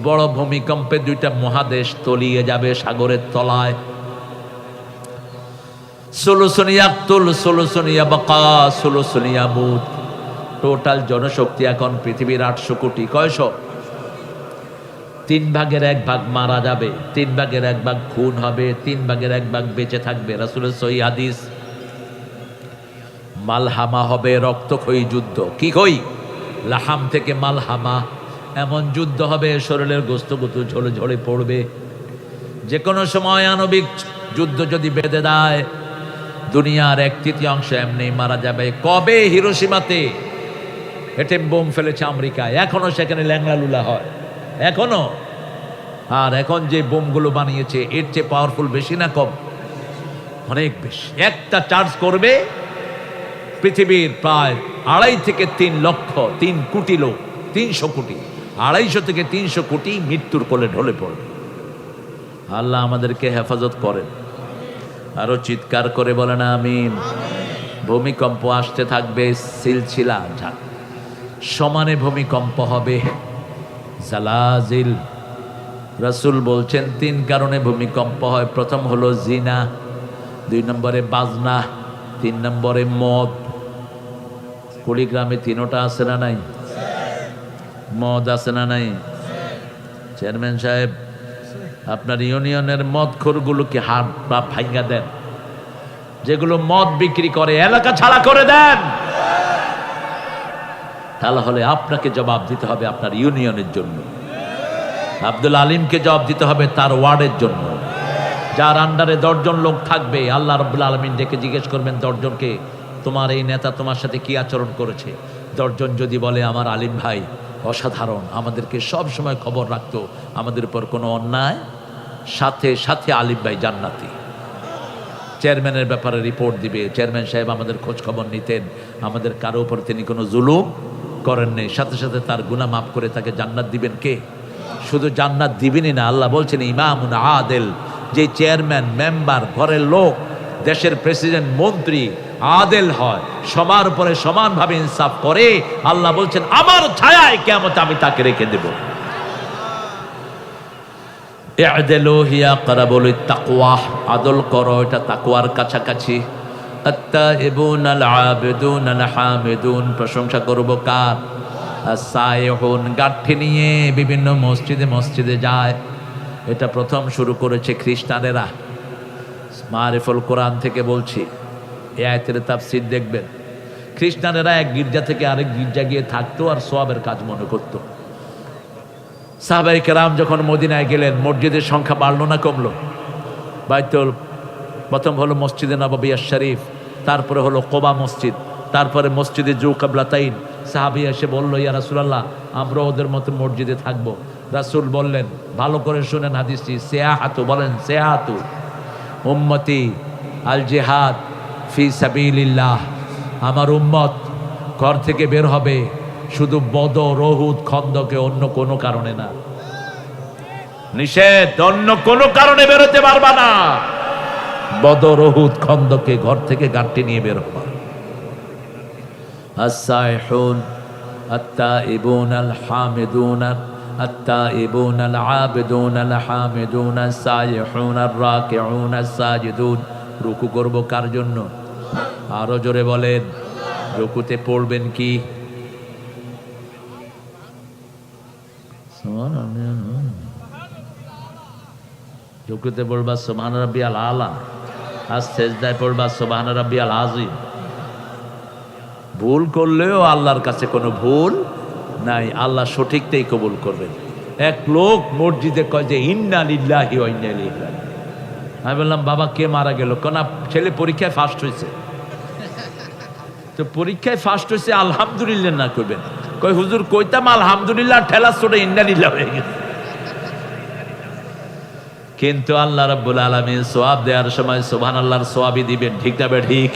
বড় ভূমিকম্পে দুইটা মহাদেশ তলিয়ে যাবে সাগরের তলায়। সুলুসুন ইয়াকতুল, সুলুসুন ইয়াবকা, সুলুসুন ইয়ামুত। টোটাল জনশক্তি এখন পৃথিবীর 800 কোটি। কয়শো? 3 ভাগের 1 ভাগ মারা যাবে, 3 ভাগের 1 ভাগ খুন হবে, 3 ভাগের 1 ভাগ বেঁচে থাকবে। রাসূলের সহিহ হাদিস। মালহামা হবে, রক্তক্ষয়ী যুদ্ধ। কি কই? লাহাম থেকে মালহামা, এমন যুদ্ধ হবে শরীরের গোস্তগুতো ঝরে ঝরে পড়বে। যে কোনো সময় আণবিক যুদ্ধ যদি বেঁধে দেয়, দুনিয়ার 1/3 এমনি মারা যাবে। কবে হিরোশিমাতে এটম বোম ফেলেছে আমেরিকা, এখনো সেখানে ল্যাংলা লুলা হয় এখনো। আর এখন যে বোমগুলো বানিয়েছে এর চেয়ে পাওয়ারফুল বেশি না কম? অনেক বেশি। একটা চার্জ করবে পৃথিবীর প্রায় 2.5 থেকে 3 লক্ষ, 3 কোটি লোক, 300 কোটি, 250 থেকে 300 কোটি মৃত্যুর কোলে ঢলে পড়বে। আল্লাহ আমাদেরকে হেফাজত করেন। আরো চিৎকার করে বলেন আমিন। ভূমিকম্প আসতে থাকবে, সিলসিলা সমানে ভূমিকম্প হবে। জালাজিল। রাসূল বলছেন 3 কারণে ভূমিকম্প হয়। প্রথম হলো জিনা, 2 নম্বরে বাজনা, 3 নম্বরে মদ। কুড়িগ্রামে 3টা আছে না নাই? মদ আছে না নাই? চেয়ারম্যান সাহেব, আপনার ইউনিয়নের মদখোরগুলোকে হাত পা ভাঙ্গা দেন। যেগুলো মদ বিক্রি করে এলাকা ছাড়া করে দেন। তাহলে আপনাকে জবাব দিতে হবে আপনার ইউনিয়নের জন্য। আব্দুল আলিমকে জবাব দিতে হবে তার ওয়ার্ডের জন্য। যার আন্ডারে 10 জন লোক থাকবে, আল্লাহ রাব্বুল আলামিন ডেকে জিজ্ঞেস করবেন 10 জনকে, তোমার এই নেতা তোমার সাথে কি আচরণ করেছে? 10 জন যদি বলে আমার আলিম ভাই অসাধারণ, আমাদেরকে সব সময় খবর রাখতো, আমাদের উপর কোনো অন্যায়, সাথে সাথে আলিম ভাই জান্নাতি। চেয়ারম্যানের ব্যাপারে রিপোর্ট দিবে, চেয়ারম্যান সাহেব আমাদের খোঁজ খবর নিতেন, আমাদের কারো উপর তিনি কোনো জুলুম করেন নেই, সাথে সাথে তার গুনাহ মাফ করে তাকে জান্নাত দিবেন কে? শুধু জান্নাত দিবেনই না, আল্লাহ বলছেন ইমামুন আদেল, যে চেয়ারম্যান, মেম্বার, ঘরের লোক, দেশের প্রেসিডেন্ট, মন্ত্রী আদেল হয়, সবার উপরে সমানভাবে ইনসাফ করে, আল্লাহ বলছেন আমার ছায়ায় কিয়ামতে আমি তাকে রেখে দেব। ই'দিলু হিয়া আকরাবু লিত-তাকওয়া, আদল করো, এটা তাকওয়ার কাছাকাছি। আত-তাইবুন আল-আবিদুন আল-হামিদুন, প্রশংসা করব কার? আস-সাইহুন, গাঁঠি নিয়ে বিভিন্ন মসজিদে মসজিদে যায়। এটা প্রথম শুরু করেছে খ্রিস্টানেরা। মারিফুল কোরআন থেকে বলছি, এই আয়াতের তাফসীর দেখবেন। খ্রিস্টানেরা এক গির্জা থেকে আরেক গির্জা গিয়ে থাকতো আর সওয়াবের কাজ মনে করতো। সাহাবায়ে কেরাম যখন মদিনায় গেলেন, মসজিদের সংখ্যা বাড়লো না কমলো? বাইতুল, প্রথম হলো মসজিদে নববী শরীফ, তারপরে হলো কোবা মসজিদ, তারপরে মসজিদে জু কিবলাতাইন। সাহাবী এসে বলল, ইয়া রাসূলুল্লাহ, আমরা ওদের মতো মসজিদে থাকবো। রাসূল বললেন, ভালো করে শুনেন হাদিসটি, সিয়াহাতু, বলেন সিয়াহাতু উম্মতি আল জিহাদ ফি সাবিলিল্লাহ, আমার উম্মত ঘর থেকে বের হবে শুধু বদর, উহুদ, খন্দকে, অন্য কোনো কারণে না। নিষেধ, অন্য কোনো কারণে বেরোতে পারবা না। বদর, উহুদ, খন্দকে ঘর থেকে গাঁটটি নিয়ে বের হবা। আস-সাইহুন আত-তাইবুন আল-হামিদুন আত-তাইবুন আল-আবিদুন আল-হামিদুন আস-সাইহুন আর-রাকিউন আস-সাজিদুন। রুকু করব কার জন্য? আরো জোরে বলেন। রুকুতে পড়বেন কি? রুকুতে পড়বা সুবহান রাব্বিয়াল আলা, আর সেজদায় পড়বা সুবহান রাব্বিয়াল আযীম। ভুল করলেও আল্লাহর কাছে কোনো ভুল নাই, আল্লাহ সঠিকটাই কবুল করবেন। এক লোক মসজিদে কয় যে ইন্না লিল্লাহি ওয়া ইন্না ইলাইহি রাজিউন। আমি বললাম, বাবা কে মারা গেল? কেন? ছেলে পরীক্ষায় ফার্স্ট হয়েছে। তো পরীক্ষায় ফার্স্ট হয়েছে, আলহামদুলিল্লাহ না করবেন? কই হুজুর কইতাম আলহামদুলিল্লাহ, ঠেলা ছোটে ইন্না লিল্লাহ হয়ে গেছে। কিন্তু আল্লাহ রাব্বুল আলামিন সওয়াব দেওয়ার সময় সুবহানাল্লাহর সওয়াবই দিবেন, ঠিক না ঠিক?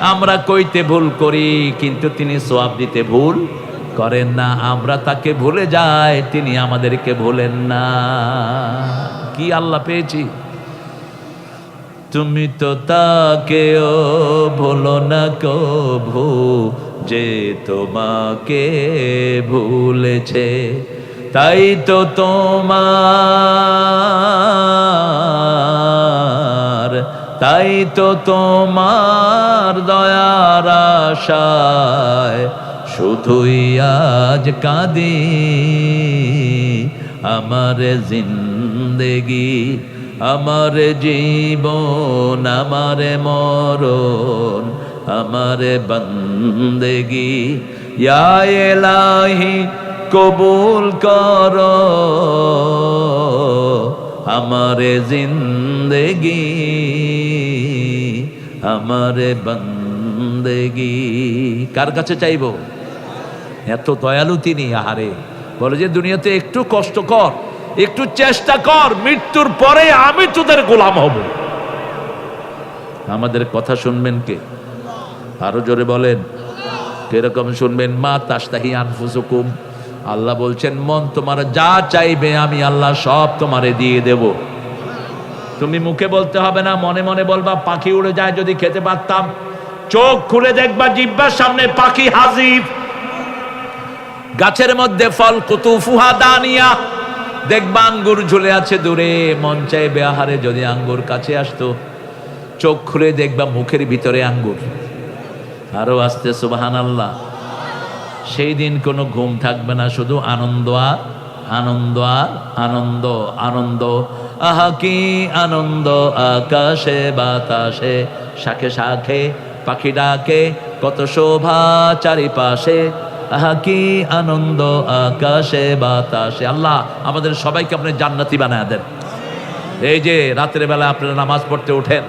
আমরা কইতে ভুল করি, কিন্তু তিনি সওয়াব দিতে ভুল করেন না। আমরা তাকে ভুলে যাই, তিনি আমাদেরকে ভুলেন না। কি আল্লাহ পেয়েছি? তুমি তো তাকেও ভুলো না কভু, যে তোমাকে ভুলেছে। তাই তো তোমার দয়ার আশায় শুধুই আজ কাঁদি। আমার জিন্দেগি, আমার জীবন, আমার মরণ, আমার বন্দেগি, ইয়া ইলাহি কবুল করো আমার জিন্দেগি, আমার বন্দেগি। কার কাছে চাইবো? এত দয়ালু তিনি। আহারে, বলে যে দুনিয়াতে একটু কষ্ট কর, একটু চেষ্টা কর, মৃত্যুর পরে আমি তোদের গোলাম হব। আমাদের কথা শুনবেন কে? আরো জোরে বলেন, কিরকম শুনবেন? মা তাশতাহি আনফুসুকুম, আল্লাহ বলছেন মন তোমার যা চাইবে আমি আল্লাহ সব তোমারে দিয়ে দেব। তুমি মুখে বলতে হবে না, মনে মনে বলবা পাখি উড়ে যায় যদি খেতে পারতাম। চোখ খুলে দেখবা জিহ্বার সামনে পাখি হাজির। গাছের মধ্যে ফল কুতুফুহা দানিয়া, দেখবা আঙ্গুর ঝুলে আছে দূরে, মন চাইবে আহারে যদি আঙ্গুর কাছে আসতো। চোখ খুলে দেখবা মুখের ভিতরে আঙ্গুর। আরো আসতে সুবহানাল্লাহ। সেই দিন কোনো ঘুম থাকবে না, শুধু আনন্দ আর আনন্দ আর আনন্দ, আনন্দ। আহা কি আনন্দ, আকাশে বাতাসে, শাখে শাখে পাখি ডাকে, কত শোভা চারিপাশে। আহা কি আনন্দ, আকাশে বাতাসে। আল্লাহ আমাদের সবাইকে আপনি জান্নাতি বানায় দেন। এই যে রাতের বেলা আপনারা নামাজ পড়তে ওঠেন,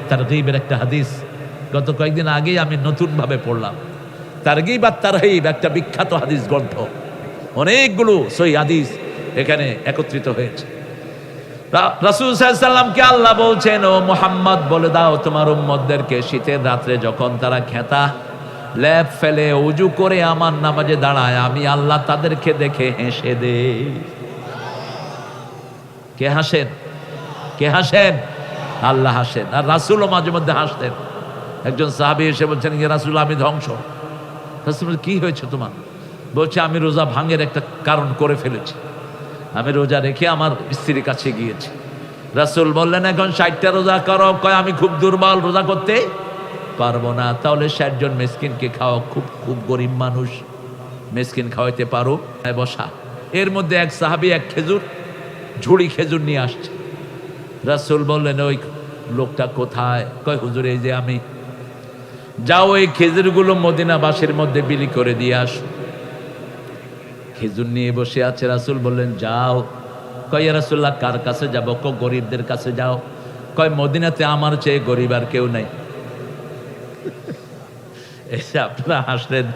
তারগীবের একটা হাদিস গত কয়েকদিন আগেই আমি নতুন ভাবে পড়লাম। তারগীব আর তারহিব একটা বিখ্যাত হাদিস গ্রন্থ, অনেকগুলো সহিহ হাদিস এখানে একত্রিত হয়েছে। রাসূল সাল্লাল্লাহু আলাইহি ওয়াসাল্লামকে আল্লাহ বলছেন, ও মুহাম্মদ বলে দাও তোমার উম্মতদেরকে, শীতের রাত্রে যখন তারা খেতা লেপ ফেলে ওযু করে আমার নামাজে দাঁড়ায়, আমি আল্লাহ তাদেরকে দেখে হেসে দেই। কে হাসেন? কে হাসেন? আল্লাহ হাসেন। আর রাসূলও মাঝে মধ্যে হাসতেন। একজন সাহাবী এসে বলছেন, ইয়া রাসূলুল্লাহ, আমি ধ্বংস। রাসূল বললেন, কি হয়েছে তোমার? বলছে, আমি রোজা ভাঙের একটা কারণ করে ফেলেছি। আমি রোজা রেখে আমার স্ত্রীর কাছে গিয়েছি। রাসূল বললেন, এখন 60টা রোজা করো। কয়, আমি খুব দুর্বল, রোজা করতে পারবো না। তাহলে 60 জন মিসকিনকে খাওয়া, খুব খুব গরিব মানুষ, মিসকিন খাওয়াইতে পারো। বসা। এর মধ্যে এক সাহাবী এক ঝুড়ি খেজুর নিয়ে আসছে। রাসূল বললেন, ওই লোকটা কোথায়? কয়, হুজুর, এই যে আমি। যাও, এই খেজুরগুলো মদিনাবাসীর মধ্যে বিলি করে দিয়ে আসো। খেজুর নিয়ে বসে আছে। রাসূল বললেন, যাও। কয়, ইয়া রাসূলুল্লাহ, কার কাছে যাবো? কয়, গরিবদের কাছে যাও। কয়, মদিনাতে আমার চেয়ে গরিব আর কেউ নাই। এসে আপনারা হাসলেন,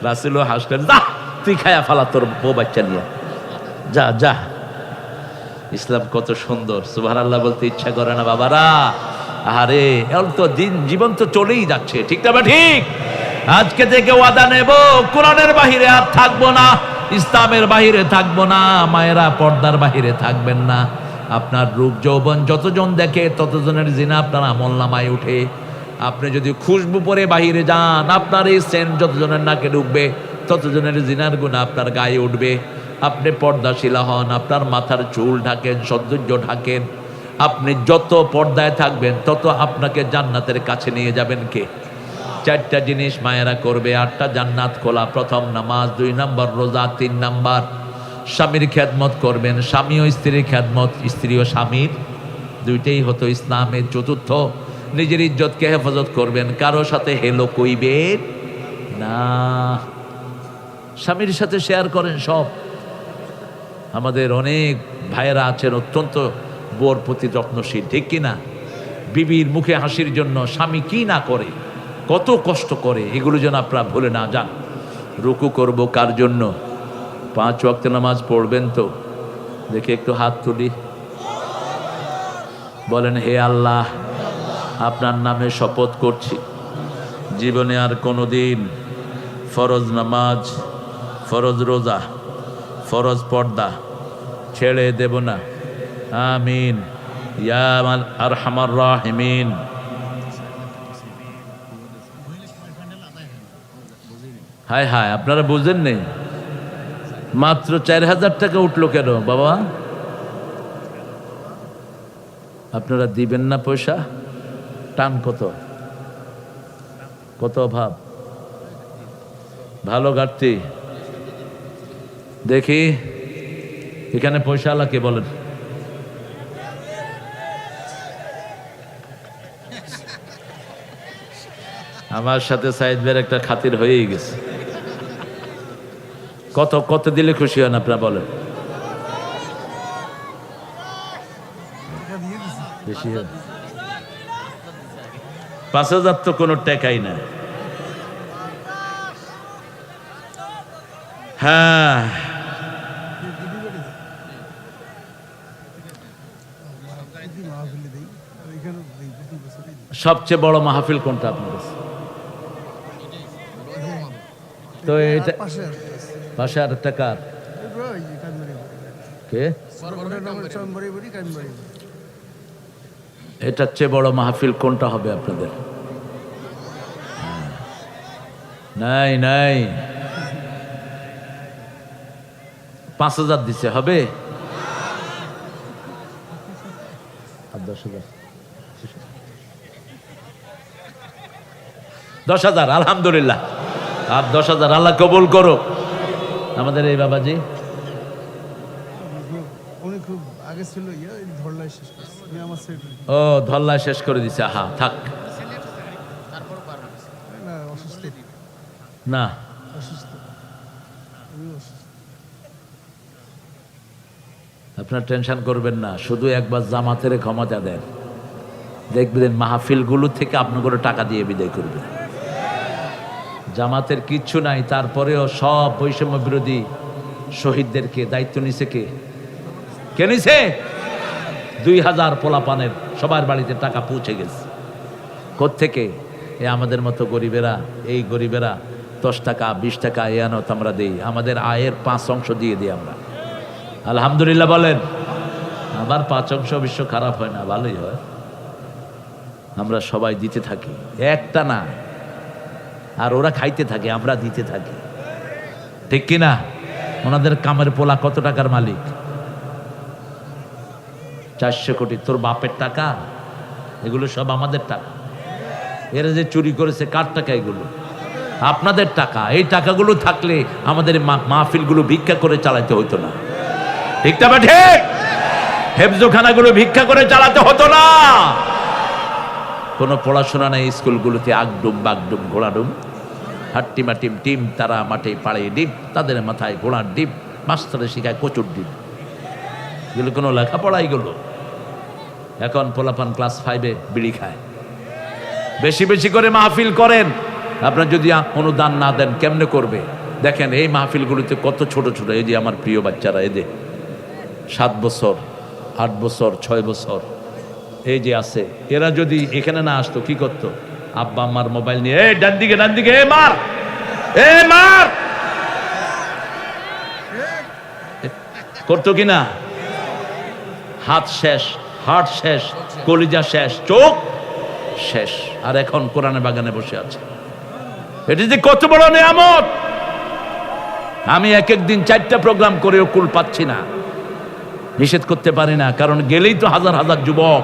রাসূলও হাসলেন। যা, তুই খায়া ফালা তোর বউ বাচ্চা নিয়ে, যা যা। ইসলাম কত সুন্দর, সুবহানাল্লাহ বলতে ইচ্ছা করে না বাবারা? আরে অল্প দিন, জীবন তো চলেই যাচ্ছে, ঠিক না? ঠিক। আজকে থেকে ওয়াদা নেব, কোরআনের বাহিরে আর থাকবো না, ইসলামের বাহিরে থাকবো না। মায়েরা, পর্দার বাহিরে থাকবেন না। আপনার রূপ যৌবন যতজন দেখে, ততজনের জিনা আপনার আমলনামায় উঠে। আপনি যদি খুশবু পরে বাহিরে যান, আপনার এই সেন্ট যতজনের নাকে ঢুকবে, ততজনের জিনার গুণ আপনার গায়ে উঠবে। আপনি পর্দাশীলা হন, আপনার মাথার চুল ঢাকেন, সৌন্দর্য ঢাকেন। আপনি যত পর্দায় থাকবেন, তত আপনাকে জান্নাতের কাছে নিয়ে যাবেন কে? 4টা জিনিস মায়েরা করবে, 8টা জান্নাত খোলা। প্রথম, নামাজ। 2 নাম্বার রোজা। 3 নাম্বার স্বামীর খেদমত করবেন। স্বামীও স্ত্রীর খেদমত, স্ত্রীও স্বামীর, দুইটাই হতো ইসলামের। চতুর্থ, নিজের ইজ্জতকে হেফাজত করবেন, কারো সাথে হেলো কইবেন না। স্বামীর সাথে শেয়ার করেন সব। আমাদের অনেক ভাইয়েরা আছেন অত্যন্ত বউর প্রতি যত্নশীল, ঠিক কিনা? বিবির মুখে হাসির জন্য স্বামী কি না করে, কত কষ্ট করে, এগুলো যেন আপনারা ভুলে না যান। রুকু করব কার জন্য? 5 ওয়াক্ত নামাজ পড়বেন তো? দেখে একটু হাত তুলি, বলেন, হে আল্লাহ, আপনার নামে শপথ করছি, জীবনে আর কোনোদিন ফরজ নামাজ, ফরজ রোজা, ফরজ পর্দা ছেড়ে দেব না। আমিন ইয়া আরহামার রাহিমিন। হায় হায়, আপনারা বুঝেন নেই, মাত্র 4000 টাকা উঠলো কেন বাবা? আপনারা দিবেন না পয়সা? টান কত কত অভাব, ভালো ঘাটতি। দেখি এখানে পয়সা আলা কে বলেন? আমার সাথে সাইদ ভাইয়ের একটা খাতির হয়েই গেছে। কত কত দিলে খুশি হন আপনারা বলেন? বেশি হয় 5000 তো কোনো টাকাই না। হ্যাঁ, সবচেয়ে বড় মাহফিল কোনটা আপনার কাছে? তো এটা পাশে আর টাকার কে? এটার চেয়ে বড় মাহফিল কোনটা হবে আপনাদের? নাই নাই, 5000 দিছে হবে? আর 10,000, 10,000 আলহামদুলিল্লাহ। আর 10,000 আল্লাহ কবুল করো। আমাদের এই বাবাজি ও ধল্লায় শেষ করে দিছে। আহা, থাক না, আপনার টেনশন করবেন না, শুধু একবার জামাতের ক্ষমতা দেন, দেখবেন মাহফিলগুলো থেকে আপনাগুলো টাকা দিয়ে বিদায় করবেন। জামাতের কিচ্ছু নাই, তারপরেও সব বৈষম্য বিরোধী শহীদদেরকে দায়িত্ব নিছে কে নিছে? 2000 পোলাপানের সবার বাড়িতে টাকা পৌঁছে গেছে। কোত্থেকে? এ আমাদের মতো গরিবেরা, এই গরিবেরা 10 টাকা 20 টাকা এয়ানত আমরা দেই, আমাদের আয়ের 5 অংশ দিয়ে দিই আমরা। আলহামদুলিল্লাহ বলেন। আবার 5 অংশ অবশ্য খারাপ হয় না, ভালোই হয়। আমরা সবাই দিতে থাকি, একটা না, আর ওরা খাইতে থাকে, আমরা দিতে থাকি, ঠিক কিনা? ওনাদের কামের পোলা কত টাকার মালিক? 400 কোটি। তোর বাপের টাকা? এগুলো সব আমাদের টাকা। এরা যে চুরি করেছে কার টাকা? এগুলো আপনাদের টাকা। এই টাকাগুলো থাকলে আমাদের মাহফিলগুলো ভিক্ষা করে চালাতে হতো না, ঠিক না? ঠিক। হেফজোখানাগুলো ভিক্ষা করে চালাতে হতো না। কোনো পড়াশোনা নেই স্কুলগুলোতে, আগডুম বাগডুম ঘোড়াডুম, হাট্টিমা টিম টিম, তারা মাঠে পাড়ে ডিপ, তাদের মাথায় ঘোড়ার ডিপ, মাস্টারে শিখায় কচুর ডিপ। এগুলো কোনো লেখাপড়া? এগুলো এখন পোলাপান ক্লাস 5-এ বিড়ি খায়। বেশি বেশি করে মাহফিল করেন। আপনার যদি অনুদান না দেন কেমনে করবে? দেখেন এই মাহফিলগুলিতে কত ছোট ছোট, এই যে আমার প্রিয় বাচ্চারা, এদের 7 বছর 8 বছর 6 বছর এই যে আছে, এরা যদি এখানে না আসতো কি করতো? আব্বা আমার মোবাইল নিয়ে এই ডান দিকে ডান দিকে, এ মার, এ মার করতো কিনা? হাত শেষ, হার্ট শেষ, কলিজা শেষ, চোখ শেষ। আর এখন কোরআনের বাগানে বসে আছে। এটি যে কত বড় নিয়ামত! আমি এক একদিন 4টা প্রোগ্রাম করেও কুল পাচ্ছি না, নিষেধ করতে পারি না, কারণ গেলেই তো হাজার হাজার যুবক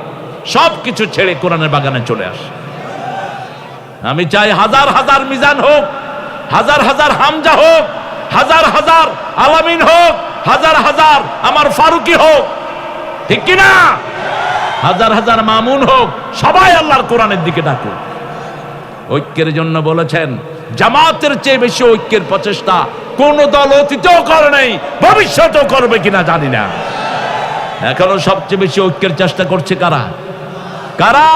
সবকিছু ছেড়ে কোরআনের বাগানে চলে আসে। আমি চাই হাজার হাজার মিজান হোক, হাজার হাজার হামজা হোক, হাজার হাজার আলামিন হোক, হাজার হাজার আমার ফারুকি হোক, ঠিক কিনা? হাজার হাজার মামুন হোক, সবাই আল্লাহর কোরআনের দিকে ডাকুক। ঐক্যের জন্য বলেছেন, জামাতের চেয়ে বেশি ঐক্যের প্রচেষ্টা কোন দল অতীতেও করে নাই, ভবিষ্যতেও করবে কিনা জানি না। এখনো সবচেয়ে বেশি ঐক্যের চেষ্টা করছে কারা? কারা?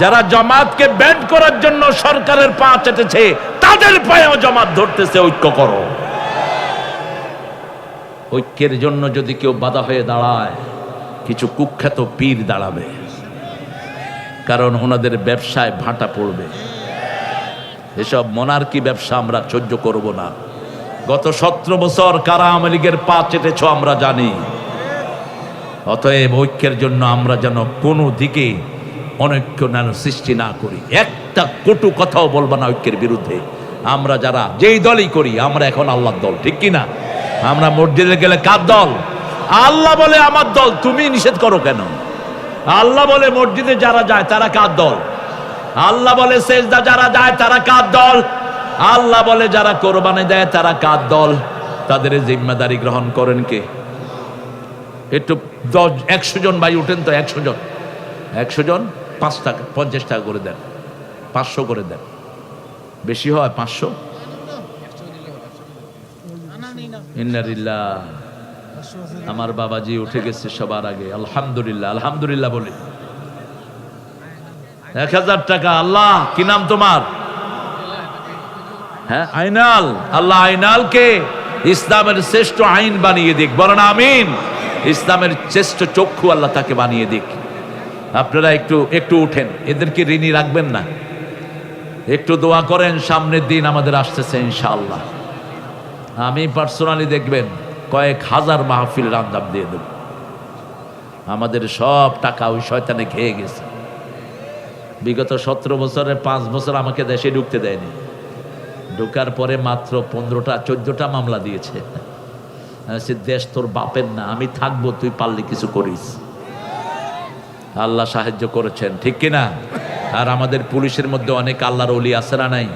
যারা জামাতকে ব্যান্ড করার জন্য সরকারের পা চেটেছে, তাদের পায়েও জামাত ধরতেছে, ঐক্য করো। ঐক্যের জন্য যদি কেউ বাধা হয়ে দাঁড়ায়, কিছু কুখ্যাত পীর দাঁড়াবে, কারণ ওনাদের ব্যবসায় ভাটা পড়বে। এসব মনার্কি ব্যবসা আমরা সহ্য করব না। গত 17 বছর কারা আওয়ামী লীগের পা চেটেছ আমরা জানি। অতএব ঐক্যের জন্য আমরা যেন কোনো দিকে অনৈক্য সৃষ্টি না করি, একটা কটু কথাও বলবো না ঐক্যের বিরুদ্ধে। আমরা যারা যেই দলই করি, আমরা এখন আল্লাহর দল, ঠিক কিনা? আমরা মসজিদে গেলে কার দল? আল্লাহ বলে আমার দল, তুমি নিষেধ করো কেন? আল্লাহ বলে মসজিদে যারা যায় তারা কার দল? আল্লাহ বলে সেজদা যারা যায় তারা কার দল? আল্লাহ বলে যারা কোরবানি দেয় তারা কার দল? তাদের জিম্মাদারি গ্রহণ করেন কে? একটু 100 জন ভাই উঠেন তো, 100 জন, 100 জন 5 টাকা 50 টাকা করে দেন, 500 করে দেন, বেশি হয় 500। ইন্নালিল্লাহ। আমার বাবাজি উঠে গেছে সবার আগে, আলহামদুলিল্লাহ, আলহামদুলিল্লাহ বলি। 1000 টাকা। আল্লাহ, কি নাম তোমার? হ্যাঁ, আইনাল। আল্লাহ আইনালকে ইসলামের শ্রেষ্ঠ আইন বানিয়ে দিক, বলেন আমিন। ইসলামের শ্রেষ্ঠ চক্ষু আল্লাহ তাকে বানিয়ে দিক। আপনারা একটু একটু উঠেন, এদেরকে ঋণী রাখবেন না, একটু দোয়া করেন। সামনের দিন আমাদের আসতেছে ইনশাআল্লাহ। আমি পার্সোনালি দেখবেন কয়েক হাজার মাহফিলের আঞ্জাম দিয়ে দেব। আমাদের সব টাকা ওই শয়তানে খেয়ে গেছে। বিগত 17 বছরের 5 বছর আমাকে দেশে ঢুকতে দেয়নি। ঢোকার পরে মাত্র 15টা 14টা মামলা দিয়েছে। দেশ তোর বাপের না, আমি থাকবো, তুই পারলে কিছু করিস। আল্লাহ সাহায্য করেছেন, ঠিক কিনা? আর আমাদের পুলিশের মধ্যে অনেক আল্লাহর ওলি আছে না নাই?